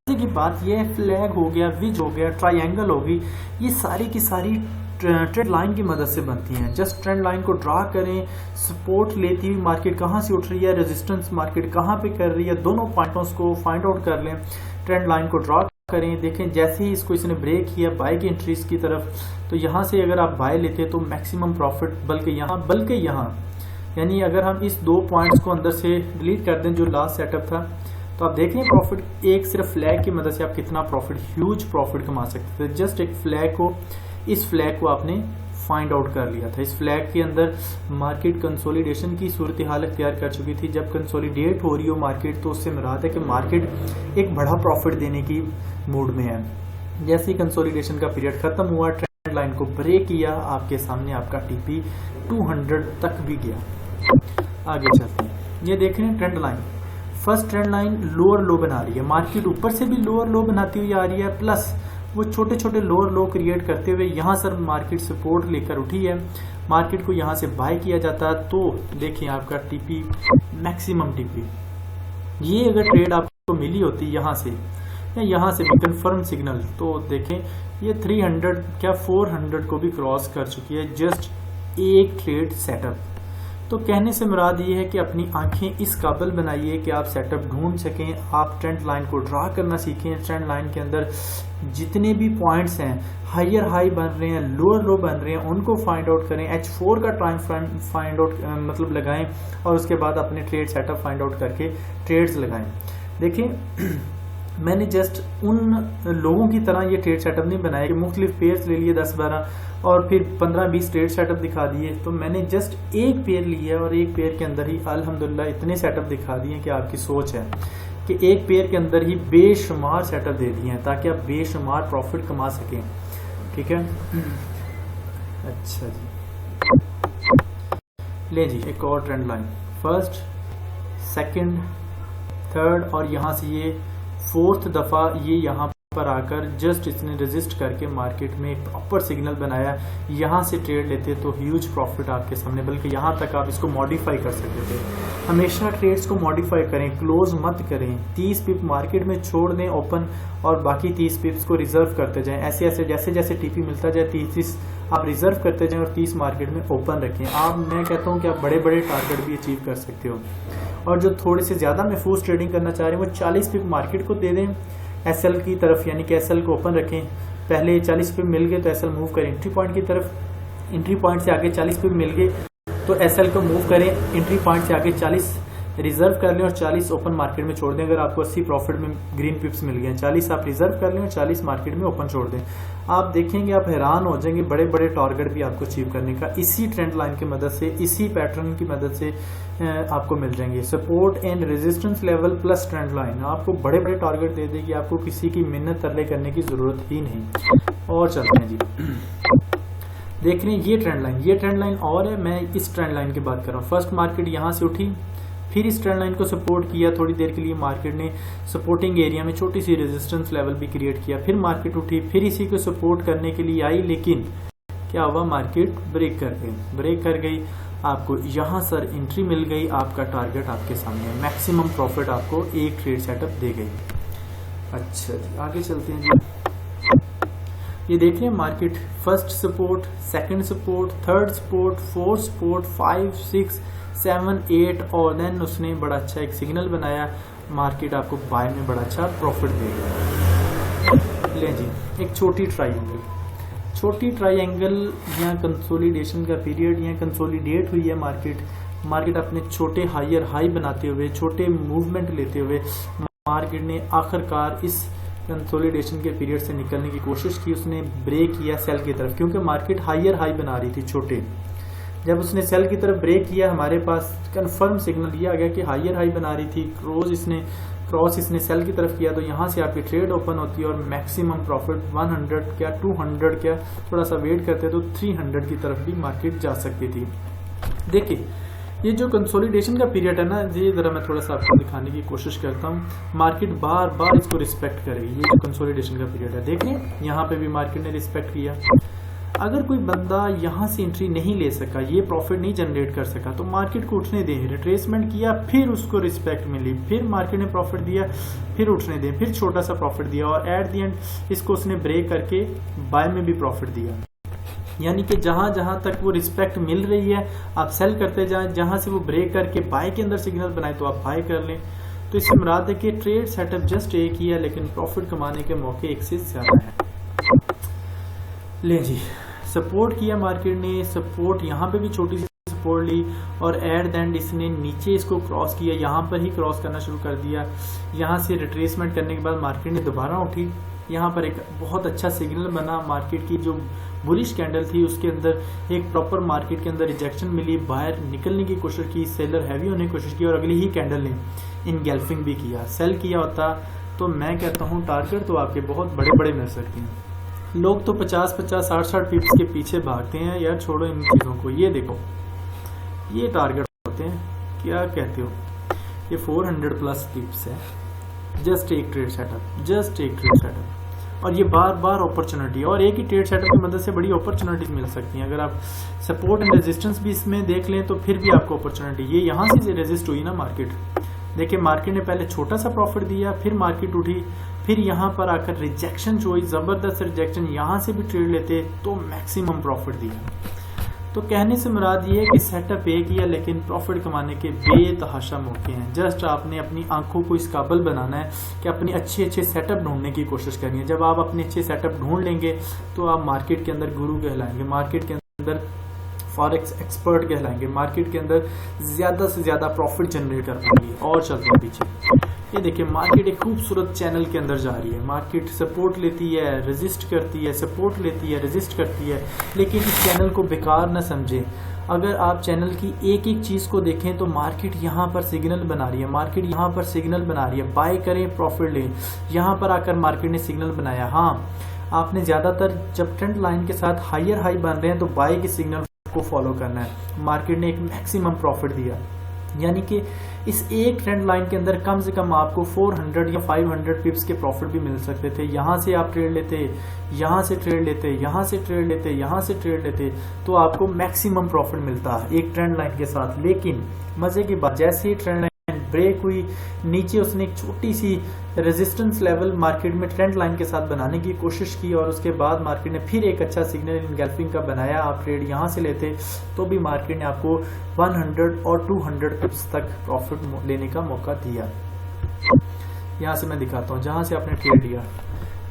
की बात, ये फ्लैग हो गया, विज हो गया, ट्रायंगल होगी, ये सारी की सारी ट्रेंड लाइन की मदद से बनती हैं। जस्ट ट्रेंड लाइन को ड्रा करें, सपोर्ट लेती हुई मार्केट कहाँ से उठ रही है, रेजिस्टेंस मार्केट कहाँ पे कर रही है, दोनों पॉइंटों को फाइंड आउट कर लें, ट्रेंड लाइन को ड्रा करें। देखें जैसे ही इसको इसने ब्रेक किया बाय की एंट्रीज की तरफ, तो यहाँ से अगर आप बाय लेते तो मैक्सिमम प्रॉफिट बल्कि यहाँ यानी अगर हम इस दो पॉइंट्स को अंदर से डिलीट कर दें जो लास्ट सेटअप था, तो आप देखें प्रॉफिट एक सिर्फ फ्लैग की मदद से आप कितना प्रॉफिट, ह्यूज प्रॉफिट कमा सकते थे। जस्ट एक फ्लैग को, इस फ्लैग को आपने फाइंड आउट कर लिया था। इस फ्लैग के अंदर मार्केट कंसोलिडेशन की सूरत हाल अख्तियार कर चुकी थी। जब कंसोलिडेट हो रही हो मार्केट, तो उससे मुराद है कि मार्केट एक बड़ा प्रॉफिट देने की मूड में है। जैसे ही कंसोलिडेशन का पीरियड खत्म हुआ, ट्रेंड लाइन को ब्रेक किया, आपके सामने आपका टीपी 200 तक भी गया। आगे चलते हैं, ये देख रहे हैं trend line, first trend line lower लो बना रही है, मार्केट ऊपर से भी लोअर लो बनाती हुई आ रही है, प्लस वो छोटे छोटे लोअर लो क्रिएट करते हुए यहाँ सर मार्केट सपोर्ट लेकर उठी है। मार्केट को यहाँ से बाय किया जाता तो देखिए आपका टीपी, मैक्सिमम टीपी, ये अगर ट्रेड आपको मिली होती यहाँ से या यहाँ से भी कंफर्म सिग्नल, तो देखें ये 300 क्या 400 को भी क्रॉस कर चुकी है, जस्ट एक ट्रेड सेटअप। तो कहने से मुराद ये है कि अपनी आंखें इस काबिल बनाइए कि आप सेटअप ढूंढ सकें, आप ट्रेंड लाइन को ड्रा करना सीखें। ट्रेंड लाइन के अंदर जितने भी पॉइंट्स हैं, हायर हाई बन रहे हैं, लोअर लो बन रहे हैं, उनको फाइंड आउट करें। H4 का टाइम फाइंड आउट मतलब लगाएं और उसके बाद अपने ट्रेड सेटअप फाइंड आउट करके ट्रेड्स लगाएं। देखिए मैंने जस्ट उन लोगों की तरह ये ट्रेड सेटअप नहीं बनाया कि मुख्तलिफ पेयर्स ले लिए 10-12 और फिर 15-20 ट्रेड सेटअप दिखा दिए। तो मैंने जस्ट एक पेयर लिया और एक पेयर के अंदर ही अल्हम्दुलिल्लाह इतने सेटअप दिखा दिए कि आपकी सोच है कि एक पेयर के अंदर ही बेशुमार सेटअप दे दिए हैं ताकि आप बेशुमार प्रॉफिट कमा सकें। ठीक है, अच्छा जी। ले जी एक और trend line, first, second, third और यहाँ से ये फोर्थ दफा ये यहाँ पर आकर जस्ट इसने रेजिस्ट करके मार्केट में एक प्रॉपर सिग्नल बनाया, यहाँ से ट्रेड लेते तो ह्यूज प्रॉफिट आपके सामने, बल्कि यहाँ तक आप इसको मॉडिफाई कर सकते थे। हमेशा ट्रेड्स को मॉडिफाई करें, क्लोज मत करें, 30 पिप मार्केट में छोड़ दें ओपन और बाकी 30 पिप्स को रिजर्व करते जाएं। ऐसे ऐसे जैसे जैसे टीपी मिलता जाए 30 आप रिजर्व करते जाएं और 30 मार्केट में ओपन रखें। मैं कहता हूँ कि आप बड़े बड़े टारगेट भी अचीव कर सकते हो। और जो थोड़े से ज़्यादा महफूज ट्रेडिंग करना चाह रहे हैं वो 40 पिप मार्केट को दे दें एसएल की तरफ, यानी कि एसएल को ओपन रखें। पहले 40 पिप मिल गए तो एसएल मूव करें एंट्री पॉइंट की तरफ, एंट्री पॉइंट से आगे 40 पिप मिल गए तो एसएल को मूव करें, एंट्री पॉइंट से आगे 40 रिजर्व कर लें और 40 ओपन मार्केट में छोड़ दें। अगर आपको 80 प्रॉफिट में ग्रीन पिप्स मिल गए, 40 आप रिजर्व कर लें और 40 मार्केट में ओपन छोड़ दें। आप देखेंगे, आप हैरान हो जाएंगे, बड़े बड़े टारगेट भी आपको अचीव करने का इसी ट्रेंड लाइन की मदद से, इसी पैटर्न की मदद से आपको मिल जाएंगे। Support and resistance level plus trend line आपको बड़े बड़े टारगेट दे देगी, आपको किसी की मिन्नत तरले करने की जरूरत ही नहीं। और चलते हैं जी, देख रहे हैं ये ट्रेंड लाइन और है। मैं इस ट्रेंड लाइन की बात कर रहा हूँ। फर्स्ट मार्केट यहाँ से उठी, फिर इस ट्रेंड लाइन को सपोर्ट किया, थोड़ी देर के लिए मार्केट ने सपोर्टिंग एरिया में छोटी सी रेजिस्टेंस लेवल भी क्रिएट किया, फिर मार्केट उठी, फिर इसी को सपोर्ट करने के लिए आई, लेकिन क्या हुआ, मार्केट ब्रेक कर गई। आपको यहाँ सर एंट्री मिल गई, आपका टारगेट आपके सामने, मैक्सिमम प्रॉफिट आपको एक ट्रेड सेटअप दे गई। अच्छा जी, आगे चलते हैं जी। ये देख रहे हैं market, first support, second support, third support, fourth support, 5, 6, 7, 8 और देन उसने बड़ा अच्छा एक सिग्नल बनाया, मार्केट आपको बाय में बड़ा अच्छा प्रॉफिट देगा। ले जी एक छोटी ट्राइंगल यहाँ कंसोलिडेशन का पीरियड, यहाँ कंसोलिडेट हुई है मार्केट अपने छोटे हायर हाई बनाते हुए, छोटे मूवमेंट लेते हुए मार्केट ने आखिरकार इस कंसोलिडेशन के पीरियड से निकलने की कोशिश की। उसने ब्रेक किया सेल की तरफ, क्योंकि मार्केट हायर हाई बना रही थी छोटे। जब उसने सेल की तरफ ब्रेक किया, हमारे पास कंफर्म सिग्नल ये आ गया कि हायर हाई बना रही थी, क्रॉस इसने सेल की तरफ किया, तो यहाँ से आपकी ट्रेड ओपन होती है और मैक्सिमम प्रॉफिट 100 क्या 200 क्या, थोड़ा सा वेट करते तो 300 की तरफ भी मार्केट जा सकती थी। देखिए ये जो कंसोलिडेशन का पीरियड है ना, ये जरा मैं थोड़ा सा आपको दिखाने की कोशिश करता हूँ। मार्केट बार बार इसको रिस्पेक्ट करेगी, ये जो कंसोलिडेशन का पीरियड है। देखिए यहाँ पे भी मार्केट ने रिस्पेक्ट किया। अगर कोई बंदा यहाँ से एंट्री नहीं ले सका, ये प्रॉफिट नहीं जनरेट कर सका, तो मार्केट को उठने दें। रिट्रेसमेंट किया, फिर उसको रिस्पेक्ट मिली, फिर मार्केट ने प्रॉफिट दिया, फिर उठने दें, फिर छोटा सा प्रॉफिट दिया और एट दी एंड इसको उसने ब्रेक करके बाय में भी प्रॉफिट दिया। यानी कि जहां जहां तक वो रिस्पेक्ट मिल रही है आप सेल करते जाएं, जहां से वो ब्रेक करके बाय के अंदर सिग्नल बनाए तो आप बाय कर लें। तो इससे मुराद है कि ट्रेड सेटअप जस्ट एक ही है, लेकिन प्रॉफिट कमाने के मौके एक से ज्यादा है। ले जी सपोर्ट किया मार्केट ने, सपोर्ट यहाँ पे भी छोटी सी सपोर्ट ली और एट द एंड इसने नीचे इसको क्रॉस किया, यहाँ पर ही क्रॉस करना शुरू कर दिया। यहाँ से रिट्रेसमेंट करने के बाद मार्केट ने दोबारा उठी, यहाँ पर एक बहुत अच्छा सिग्नल बना। मार्केट की जो बुलिश कैंडल थी उसके अंदर एक प्रॉपर मार्केट के अंदर रिजेक्शन मिली, बाहर निकलने की कोशिश की, सेलर हैवी होने की कोशिश की और अगली ही कैंडल ने इनगल्फिंग भी किया। सेल किया होता तो मैं कहता हूँ टारगेट तो आपके बहुत बड़े बड़े मिल सकते हैं। लोग तो 50-50, 60-60 पिप्स के पीछे भागते हैं यार, छोड़ो इन चीज़ों को। ये देखो ये टारगेट होते हैं, क्या कहते हो, ये 400 प्लस पिप्स है, जस्ट एक ट्रेड सेटअप और ये बार बार अपॉर्चुनिटी, और एक ही ट्रेड सेटअप की मदद से बड़ी अपॉर्चुनिटीज मिल सकती हैं। अगर आप सपोर्ट एंड रेजिस्टेंस भी इसमें देख लें तो फिर भी आपको अपॉर्चुनिटी, ये यहाँ से रेजिस्ट हुई ना मार्केट, देखिए मार्केट ने पहले छोटा सा प्रॉफिट दिया, फिर मार्केट उठी, फिर यहाँ पर आकर रिजेक्शन जो हुई, जबरदस्त रिजेक्शन, यहाँ से भी ट्रेड लेते तो मैक्सिमम प्रॉफिट दिया। तो कहने से मुराद ये है कि सेटअप एक ही है, लेकिन प्रॉफिट कमाने के बेतहाशा मौके हैं। जस्ट आपने अपनी आंखों को इस काबिल बनाना है कि अपने अच्छे सेटअप ढूंढने की कोशिश करनी है। जब आप अपने अच्छे सेटअप ढूंढ लेंगे तो आप मार्केट के अंदर गुरु कहलाएंगे, मार्केट के अंदर फॉरेक्स एक्सपर्ट कहलाएंगे, मार्केट के अंदर ज्यादा से ज्यादा प्रॉफिट जनरेट कर पाएंगे। और चलते हैं पीछे, ये देखिए मार्केट एक खूबसूरत चैनल के अंदर जा रही है। मार्केट सपोर्ट लेती है, रेजिस्ट करती है, सपोर्ट लेती है, रेजिस्ट करती है, लेकिन इस चैनल को बेकार न समझें। अगर आप चैनल की एक एक चीज को देखें तो मार्केट यहाँ पर सिग्नल बना रही है, मार्केट यहाँ पर सिग्नल बना रही है, बाय करें प्रॉफिट लें। यहाँ पर आकर मार्केट ने सिग्नल बनाया। हाँ, आपने ज्यादातर जब ट्रेंड लाइन के साथ हायर हाई बन रहे हैं तो बाय के सिग्नल आपको फॉलो करना है। मार्केट ने एक मैक्सिमम प्रॉफिट दिया, यानी कि इस एक ट्रेंड लाइन के अंदर कम से कम आपको 400 या 500 पिप्स के प्रॉफिट भी मिल सकते थे। यहाँ से आप ट्रेड लेते, यहाँ से ट्रेड लेते, यहाँ से ट्रेड लेते, यहाँ से ट्रेड लेते, तो आपको मैक्सिमम प्रॉफिट मिलता है एक ट्रेंड लाइन के साथ। लेकिन मजे की बात, जैसे ही ट्रेंड लाइन ब्रेक हुई नीचे, उसने एक छोटी सी रेजिस्टेंस लेवल मार्केट में ट्रेंड लाइन के साथ बनाने की कोशिश की और उसके बाद मार्केट ने फिर एक अच्छा सिग्नल इनगल्फिंग का बनाया। आप ट्रेड यहाँ से लेते तो भी मार्केट ने आपको 100 और 200 पिप्स तक प्रॉफिट लेने का मौका दिया। यहाँ से मैं दिखाता हूँ, जहाँ से आपने ट्रेड लिया,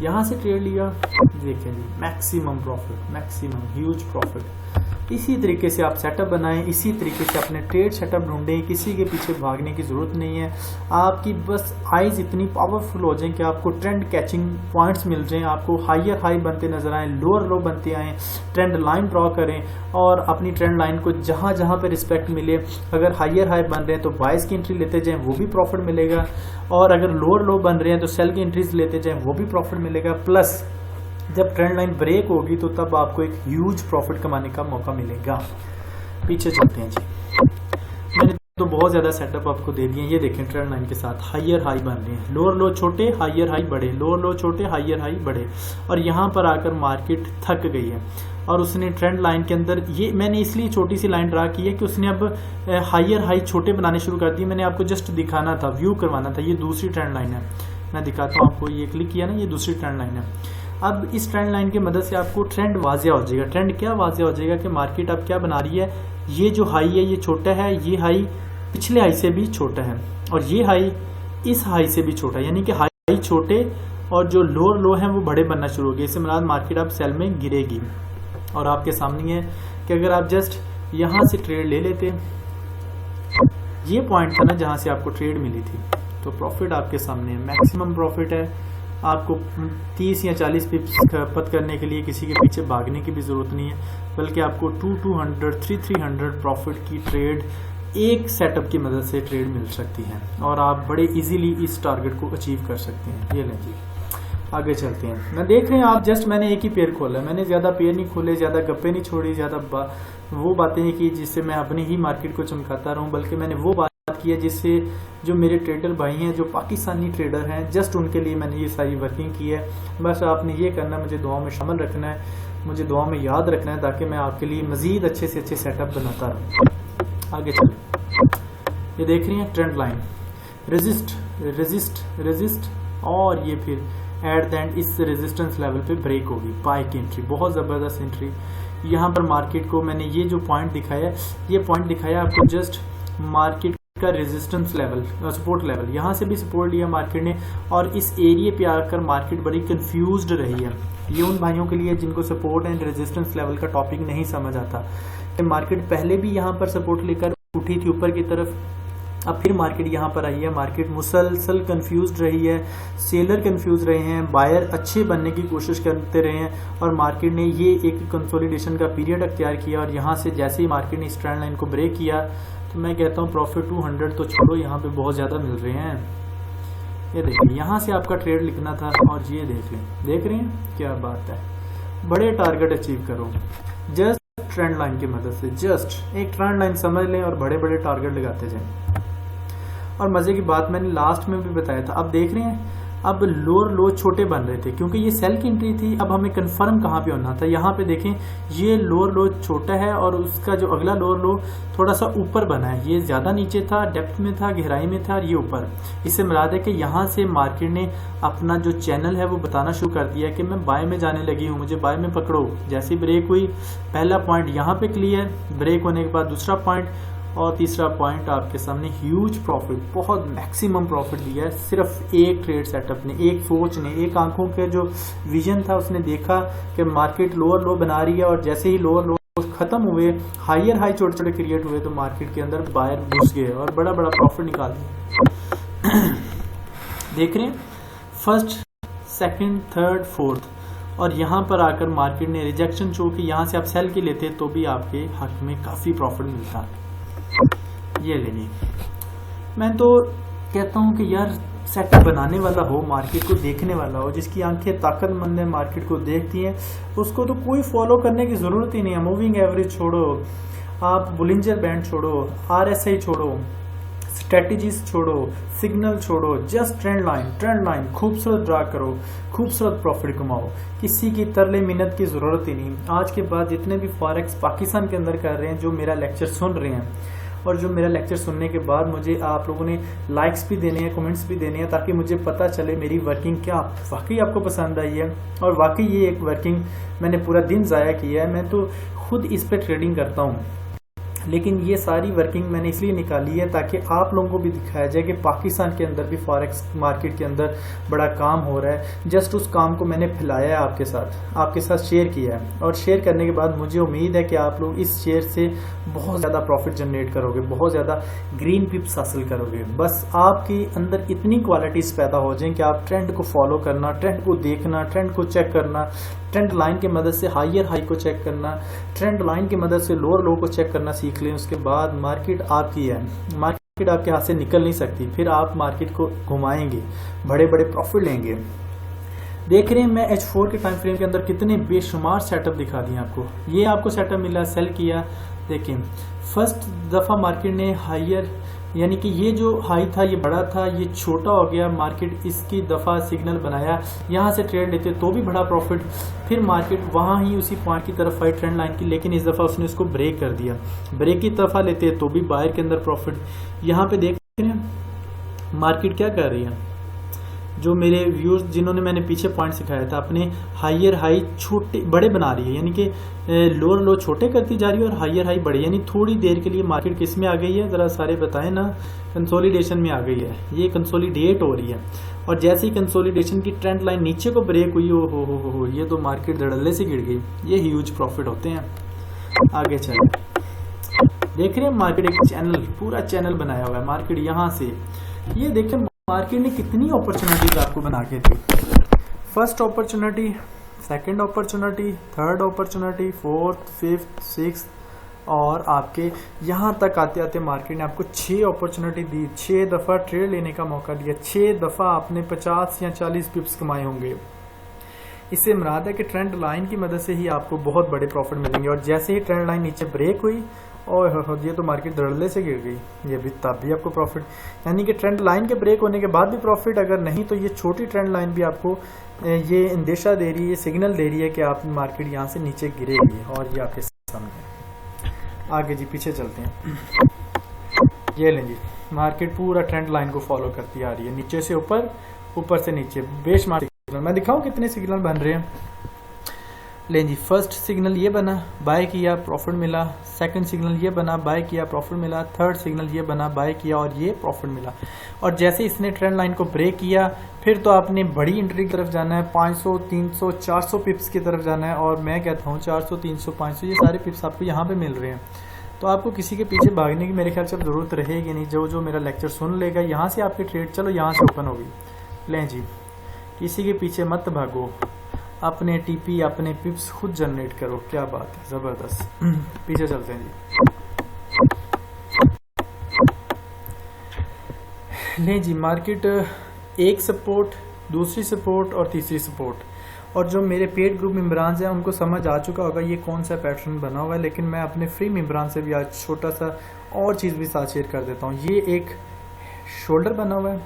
यहाँ से ट्रेड लिया, देखें जी maximum profit, maximum huge profit. इसी तरीके से आप सेटअप बनाएं, इसी तरीके से अपने ट्रेड सेटअप ढूंढें, किसी के पीछे भागने की जरूरत नहीं है। आपकी बस आइज इतनी पावरफुल हो जाएं कि आपको ट्रेंड कैचिंग पॉइंट्स मिल जाएं, आपको हायर हाई बनते नजर आए, लोअर लो बनते आए, ट्रेंड लाइन ड्रॉ करें और अपनी ट्रेंड लाइन को जहां जहां पे रिस्पेक्ट मिले, अगर हायर हाई बन रहे हैं तो बाइस की एंट्री लेते जाएं, वो भी प्रॉफिट मिलेगा, और अगर लोअर लो बन रहे हैं तो सेल की एंट्रीज लेते जाएं, वो भी प्रॉफिट मिलेगा। प्लस जब ट्रेंड लाइन ब्रेक होगी तो तब आपको एक ह्यूज प्रॉफिट कमाने का मौका मिलेगा। पीछे चलते हैं जी, मैंने तो बहुत ज्यादा सेटअप आपको दे दिए। ये देखें ट्रेंड लाइन के साथ हायर हाई बन रहे हैं, लोअर लो छोटे, हायर हाई बड़े, लोअर लो छोटे, हायर हाई बड़े, और यहाँ पर आकर मार्केट थक गई है और उसने ट्रेंड लाइन के अंदर, ये मैंने इसलिए छोटी सी लाइन ड्रा की है कि उसने अब हायर हाई छोटे बनाने शुरू कर दिए। मैंने आपको जस्ट दिखाना था, व्यू करवाना था। ये दूसरी ट्रेंड लाइन है, मैं दिखाता हूँ आपको। ये क्लिक किया ना, ये दूसरी ट्रेंड लाइन है। अब इस ट्रेंड लाइन की मदद से आपको ट्रेंड वाजिया हो जाएगा। ट्रेंड क्या वाजिया हो जाएगा कि मार्केट अब क्या बना रही है, ये जो हाई है ये छोटा है, ये हाई पिछले हाई से भी छोटा है, और ये हाई इस हाई से भी छोटा है, यानी कि हाई छोटे और जो लोअर लो है वो बड़े बनना शुरू हो गए। इससे मतलब मार्केट अब सेल में गिरेगी। और आपके सामने है कि अगर आप जस्ट यहां से ट्रेड ले लेते, ये पॉइंट था ना जहां से आपको ट्रेड मिली थी, तो प्रॉफिट आपके सामने है, मैक्सिमम प्रॉफिट है। आपको 30 या 40 पिप्स खपत करने के लिए किसी के पीछे भागने की भी जरूरत नहीं है, बल्कि आपको 200, 300 प्रॉफिट की ट्रेड एक सेटअप की मदद से ट्रेड मिल सकती है और आप बड़े इजीली इस टारगेट को अचीव कर सकते हैं। ये लें जी, आगे चलते हैं। मैं देख रहे हैं आप, जस्ट मैंने एक ही पेयर खोला, मैंने ज्यादा पेयर नहीं खोले, ज्यादा गप्पे नहीं छोड़ी, ज्यादा वो बातें नहीं की जिससे मैं अपनी ही मार्केट को चमकाता रहूं, बल्कि मैंने वो बात की है जिससे जो मेरे ट्रेडर भाई हैं, जो पाकिस्तानी ट्रेडर हैं, जस्ट उनके लिए मैंने ये सारी वर्किंग की है। बस आपने ये करना, मुझे दुआ में शामिल रखना है, मुझे दुआ में याद रखना है, ताकि मैं आपके लिए मजीद अच्छे से अच्छे सेटअप बनाता रहूं। आगे चलें, ये देख रही हैं trend line, resist resist resist, और ये फिर एट द एंड इस रेजिस्टेंस लेवल पे ब्रेक होगी, बाय की एंट्री, बहुत जबरदस्त एंट्री। यहाँ पर मार्केट को मैंने ये जो पॉइंट दिखाया, ये पॉइंट दिखाया आपको जस्ट मार्केट का रेजिस्टेंस लेवल, सपोर्ट लेवल, यहाँ से भी सपोर्ट लिया मार्केट ने, और इस एरिया पे आकर मार्केट बड़ी कंफ्यूज्ड रही है। ये उन भाइयों के लिए जिनको सपोर्ट एंड रेजिस्टेंस लेवल का टॉपिक नहीं समझ आता। मार्केट पहले भी यहाँ पर सपोर्ट लेकर उठी थी ऊपर की तरफ, अब फिर मार्केट यहाँ पर आई है। मार्केट मुसलसल कंफ्यूज रही है, सेलर कंफ्यूज रहे हैं, बायर अच्छे बनने की कोशिश करते रहे हैं, और मार्केट ने ये एक कंसोलिडेशन का पीरियड अख्तियार किया, और यहाँ से जैसे ही मार्केट ने इस ट्रेंड लाइन को ब्रेक किया, तो मैं कहता हूँ प्रॉफिट 200 तो छोड़ो, यहाँ पे बहुत ज़्यादा मिल रहे हैं। ये देखिए, यहाँ से आपका ट्रेड लिखना था, और ये देख रहे हैं क्या बात है। बड़े टारगेट अचीव करो जस्ट ट्रेंड लाइन की मदद से, जस्ट एक ट्रेंड लाइन समझ लें और बड़े बड़े टारगेट लगाते जाएं। और मजे की बात मैंने लास्ट में भी बताया था, अब देख रहे हैं अब लोअर लो छोटे बन रहे थे क्योंकि ये सेल की एंट्री थी। अब हमें कंफर्म कहाँ पे होना था, यहाँ पे देखें ये लोअर लो छोटा है और उसका जो अगला लोअर लो थोड़ा सा ऊपर बना है, ये ज्यादा नीचे था, डेप्थ में था, गहराई में था, और ये ऊपर। इससे मिला दे कि यहाँ से मार्केट ने अपना जो चैनल है वो बताना शुरू कर दिया कि मैं बाय में जाने लगी हूँ, मुझे बाय में पकड़ो। जैसी ब्रेक हुई, पहला पॉइंट यहाँ पे क्लियर, ब्रेक होने के बाद दूसरा पॉइंट, और तीसरा पॉइंट आपके सामने ह्यूज प्रॉफिट, बहुत मैक्सिमम प्रॉफिट दिया है सिर्फ एक ट्रेड सेटअप ने, एक सोच ने, एक आंखों के जो विजन था उसने देखा कि मार्केट लोअर लो बना रही है, और जैसे ही लोअर लो खत्म हुए, हायर हाई छोटे छोटे क्रिएट हुए, तो मार्केट के अंदर बायर घुस गए और बड़ा बड़ा प्रॉफिट निकाल दिया। देख रहे हैं फर्स्ट, सेकंड, थर्ड, फोर्थ, और यहाँ पर आकर मार्केट ने रिजेक्शन शो की। यहाँ से आप सेल की लेते तो भी आपके हक में काफी प्रॉफिट मिलता। ये लेनी, मैं तो कहता हूँ कि यार सेटअप बनाने वाला हो, मार्केट को देखने वाला हो, जिसकी आंखें ताकतमंद है, मार्केट को देखती हैं, उसको तो कोई फॉलो करने की ज़रूरत ही नहीं है। मूविंग एवरेज छोड़ो, आप बुलिंजर बैंड छोड़ो, RSI छोड़ो, स्ट्रेटजीज छोड़ो, सिग्नल छोड़ो, जस्ट ट्रेंड लाइन खूबसूरत ड्रा करो, खूबसूरत प्रॉफिट कमाओ। किसी की तरले मिन्नत की ज़रूरत ही नहीं। आज के बाद जितने भी फॉरेक्स पाकिस्तान के अंदर कर रहे हैं, जो मेरा लेक्चर सुन रहे हैं, और जो मेरा लेक्चर सुनने के बाद मुझे आप लोगों ने लाइक्स भी देने हैं, कमेंट्स भी देने हैं, ताकि मुझे पता चले मेरी वर्किंग क्या वाकई आपको पसंद आई है। और वाकई ये एक वर्किंग मैंने पूरा दिन ज़ाया किया है। मैं तो खुद इस पर ट्रेडिंग करता हूँ, लेकिन ये सारी वर्किंग मैंने इसलिए निकाली है ताकि आप लोगों को भी दिखाया जाए कि पाकिस्तान के अंदर भी फॉरेक्स मार्केट के अंदर बड़ा काम हो रहा है। जस्ट उस काम को मैंने फैलाया है आपके साथ शेयर किया है, और शेयर करने के बाद मुझे उम्मीद है कि आप लोग इस शेयर से बहुत ज़्यादा प्रॉफिट जनरेट करोगे, बहुत ज़्यादा ग्रीन पिप्स हासिल करोगे। बस आपके अंदर इतनी क्वालिटीज़ पैदा हो जाएं कि आप ट्रेंड को फॉलो करना, ट्रेंड को देखना, ट्रेंड को चेक करना, ट्रेंड लाइन की मदद से हायर हाई को चेक करना, ट्रेंड लाइन की मदद से लोअर लो को चेक करना सीख लें। उसके बाद मार्केट आपकी है, मार्केट आपके हाथ से निकल नहीं सकती। फिर आप मार्केट को घुमाएंगे, बड़े बड़े प्रॉफिट लेंगे। देख रहे हैं मैं H4 के टाइम फ्रेम के अंदर कितने बेशुमार सेटअप दिखा दिए आपको। ये आपको सेटअप मिला, सेल किया। देखिए फर्स्ट दफ़ा मार्केट ने हायर, यानी कि ये जो हाई था ये बड़ा था, ये छोटा हो गया, मार्केट इसकी दफ़ा सिग्नल बनाया, यहाँ से ट्रेड लेते तो भी बड़ा प्रॉफिट। फिर मार्केट वहाँ ही उसी पॉइंट की तरफ आई ट्रेंड लाइन की, लेकिन इस दफ़ा उसने उसको ब्रेक कर दिया। ब्रेक की दफ़ा लेते तो भी बायर के अंदर प्रॉफिट। यहाँ पे देख रहे हैं मार्केट क्या कर रही है। जो मेरे व्यूज जिन्होंने मैंने पीछे पॉइंट सिखाया था, अपने हायर हाई छोटे बड़े बना रही है, यानी कि लोअर लो छोटे करती जा रही है और हायर हाई बड़े। यानी थोड़ी देर के लिए मार्केट किस में आ गई है, ज़रा सारे बताएं ना। कंसोलिडेशन में आ गई है, ये कंसोलिडेट हो रही है। और जैसे ही कंसोलिडेशन की ट्रेंड लाइन नीचे को ब्रेक हुई, हो ये तो मार्केट धड़ल्ले से गिर गई। ये ह्यूज प्रॉफिट होते हैं। आगे चलें, देख रहे हैं मार्केट एक चैनल, पूरा चैनल बनाया हुआ है। मार्केट यहाँ से ये देखें, मार्केट ने कितनी अपॉर्चुनिटीज आपको बना के दी। First opportunity, second opportunity, third opportunity, fourth, fifth, sixth, और आपके यहाँ तक आते आते मार्केट ने आपको 6 अपॉर्चुनिटी दी। 6 दफ़ा ट्रेड लेने का मौका दिया। 6 दफ़ा आपने 50 या 40 पिप्स कमाए होंगे। इससे मुराद है कि ट्रेंड लाइन की मदद से ही आपको बहुत बड़े प्रॉफिट मिलेंगे। और जैसे ही ट्रेंड लाइन नीचे ब्रेक हुई, और ये तो मार्केट धड़ल्ले से गिर गई, ये भी तब भी आपको प्रॉफिट। यानी कि ट्रेंड लाइन के ब्रेक होने के बाद भी प्रॉफिट, अगर नहीं तो ये छोटी ट्रेंड लाइन भी आपको ये इंदेशा दे रही है, ये सिग्नल दे रही है कि आप मार्केट यहाँ से नीचे गिरेगी। और ये आपके सामने। आगे जी पीछे चलते हैं। ये लें जी, मार्केट पूरा ट्रेंड लाइन को फॉलो करती आ रही है, नीचे से ऊपर, ऊपर से नीचे। बेशुमार सिग्नल मैं दिखाऊं कितने सिग्नल बन रहे हैं। लें जी, फर्स्ट सिग्नल ये बना, बाय किया, प्रॉफिट मिला। सेकंड सिग्नल ये बना, बाय किया, प्रॉफिट मिला। थर्ड सिग्नल ये बना, बाय किया और ये प्रॉफिट मिला। और जैसे इसने ट्रेंड लाइन को ब्रेक किया, फिर तो आपने बड़ी एंट्री की तरफ जाना है, 500, 300, 400 पिप्स की तरफ जाना है। और मैं कहता हूँ 400, 300, 500 ये सारे पिप्स आपको यहाँ पे मिल रहे हैं। तो आपको किसी के पीछे भागने की मेरे ख्याल से जरूरत रहेगी नहीं। जो मेरा लेक्चर सुन लेगा, यहाँ से आपकी ट्रेड चलो यहाँ से ओपन होगी। लें जी, किसी के पीछे मत भागो, अपने टीपी, अपने पिप्स खुद जनरेट करो। क्या बात है, जबरदस्त। पीछे चलते हैं जी। ले जी, मार्केट एक सपोर्ट, दूसरी सपोर्ट और तीसरी सपोर्ट। और जो मेरे पेड ग्रुप मेम्बरान हैं उनको समझ आ चुका होगा ये कौन सा पैटर्न बना हुआ है, लेकिन मैं अपने फ्री मेम्बरान से भी आज छोटा सा और चीज़ भी साथ शेयर कर देता हूँ। ये एक शोल्डर बना हुआ है,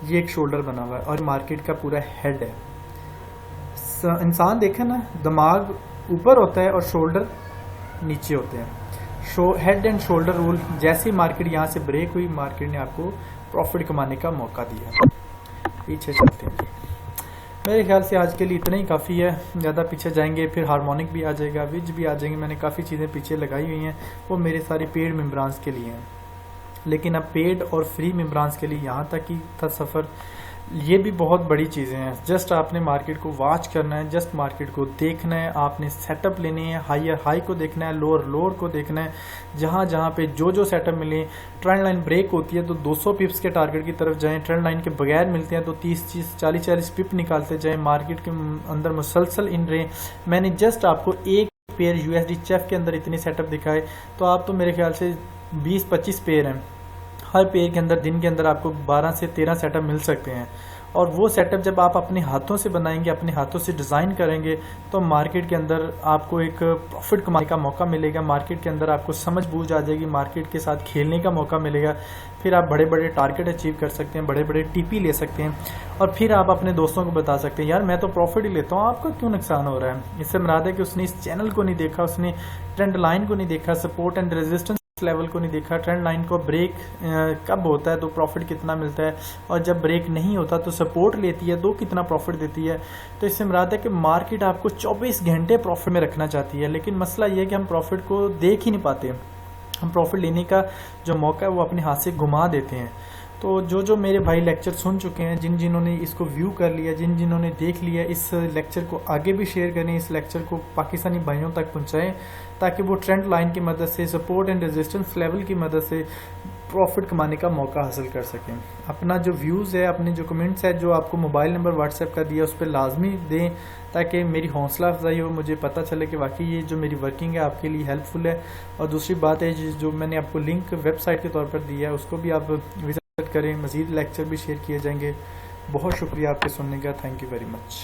ये एक शोल्डर बना हुआ है और मार्केट का पूरा हेड है। इंसान देखे ना, दिमाग ऊपर होता है और शोल्डर नीचे होते हैं। Head and shoulder rule. जैसे मार्केट यहाँ से ब्रेक हुई, मार्केट ने आपको प्रॉफिट कमाने का मौका दिया। पीछे चलते हैं। मेरे ख्याल से आज के लिए इतना ही काफ़ी है। ज़्यादा पीछे जाएंगे फिर हार्मोनिक भी आ जाएगा, विज भी आ जाएंगे। मैंने काफ़ी चीज़ें पीछे लगाई हुई हैं, वो मेरे सारे पेड मेम्बरान्स के लिए हैं। लेकिन अब पेड और फ्री मेम्बरान्स के लिए यहाँ तक ही था सफ़र। ये भी बहुत बड़ी चीज़ें हैं। जस्ट आपने मार्केट को वॉच करना है, जस्ट मार्केट को देखना है, आपने सेटअप लेने हैं, हायर हाई को देखना है, लोअर को देखना है। जहाँ जहाँ पे जो सेटअप मिले, ट्रेंड लाइन ब्रेक होती है तो 200 पिप्स के टारगेट की तरफ जाएं। ट्रेंड लाइन के बगैर मिलते हैं तो 30, 40 पिप निकालते जाएं। मार्केट के अंदर मुसलसल इन रहे। मैंने जस्ट आपको एक पेयर USD चेफ के अंदर इतने सेटअप दिखाए, तो आप तो मेरे ख्याल से 20-25 पेयर हैं। हर पेयर के अंदर दिन के अंदर आपको 12 से 13 सेटअप मिल सकते हैं। और वो सेटअप जब आप अपने हाथों से बनाएंगे, अपने हाथों से डिज़ाइन करेंगे, तो मार्केट के अंदर आपको एक प्रॉफिट कमाने का मौका मिलेगा। मार्केट के अंदर आपको समझ बूझ आ जाएगी, मार्केट के साथ खेलने का मौका मिलेगा। फिर आप बड़े बड़े टारगेट अचीव कर सकते हैं, बड़े बड़े टीपी ले सकते हैं, और फिर आप अपने दोस्तों को बता सकते हैं यार मैं तो प्रॉफिट ही लेता हूँ, आपका क्यों नुकसान हो रहा है। इससे मुराद है कि उसने इस चैनल को नहीं देखा, उसने ट्रेंड लाइन को नहीं देखा, सपोर्ट एंड रेजिस्टेंस लेवल को नहीं देखा, ट्रेंड लाइन को ब्रेक कब होता है तो प्रॉफिट कितना मिलता है, और जब ब्रेक नहीं होता तो सपोर्ट लेती है तो कितना प्रॉफिट देती है। तो इससे मुराद है कि मार्केट आपको 24 घंटे प्रॉफिट में रखना चाहती है, लेकिन मसला ये है कि हम प्रॉफिट को देख ही नहीं पाते। हम प्रॉफिट लेने का जो मौका है वो अपने हाथ से घुमा देते हैं। तो जो मेरे भाई लेक्चर सुन चुके हैं, जिन्होंने इसको व्यू कर लिया, जिन्होंने देख लिया, इस लेक्चर को आगे भी शेयर करें, इस लेक्चर को पाकिस्तानी भाइयों तक पहुंचाएं, ताकि वो ट्रेंड लाइन की मदद से, सपोर्ट एंड रेजिस्टेंस लेवल की मदद से प्रॉफिट कमाने का मौका हासिल कर सकें। अपना जो व्यूज़ है, अपने जो कमेंट्स है, जो आपको मोबाइल नंबर व्हाट्सएप का दिया उस पर लाजमी दें, ताकि मेरी हौसला अफजाई हो, मुझे पता चले कि वाकई ये जो मेरी वर्किंग है आपके लिए हेल्पफुल है। और दूसरी बात है जो मैंने आपको लिंक वेबसाइट के तौर पर दिया है उसको भी आप विजिट करें, मज़ीद लेक्चर भी शेयर किए जाएंगे। बहुत शुक्रिया आपके सुनने का, थैंक यू वेरी मच।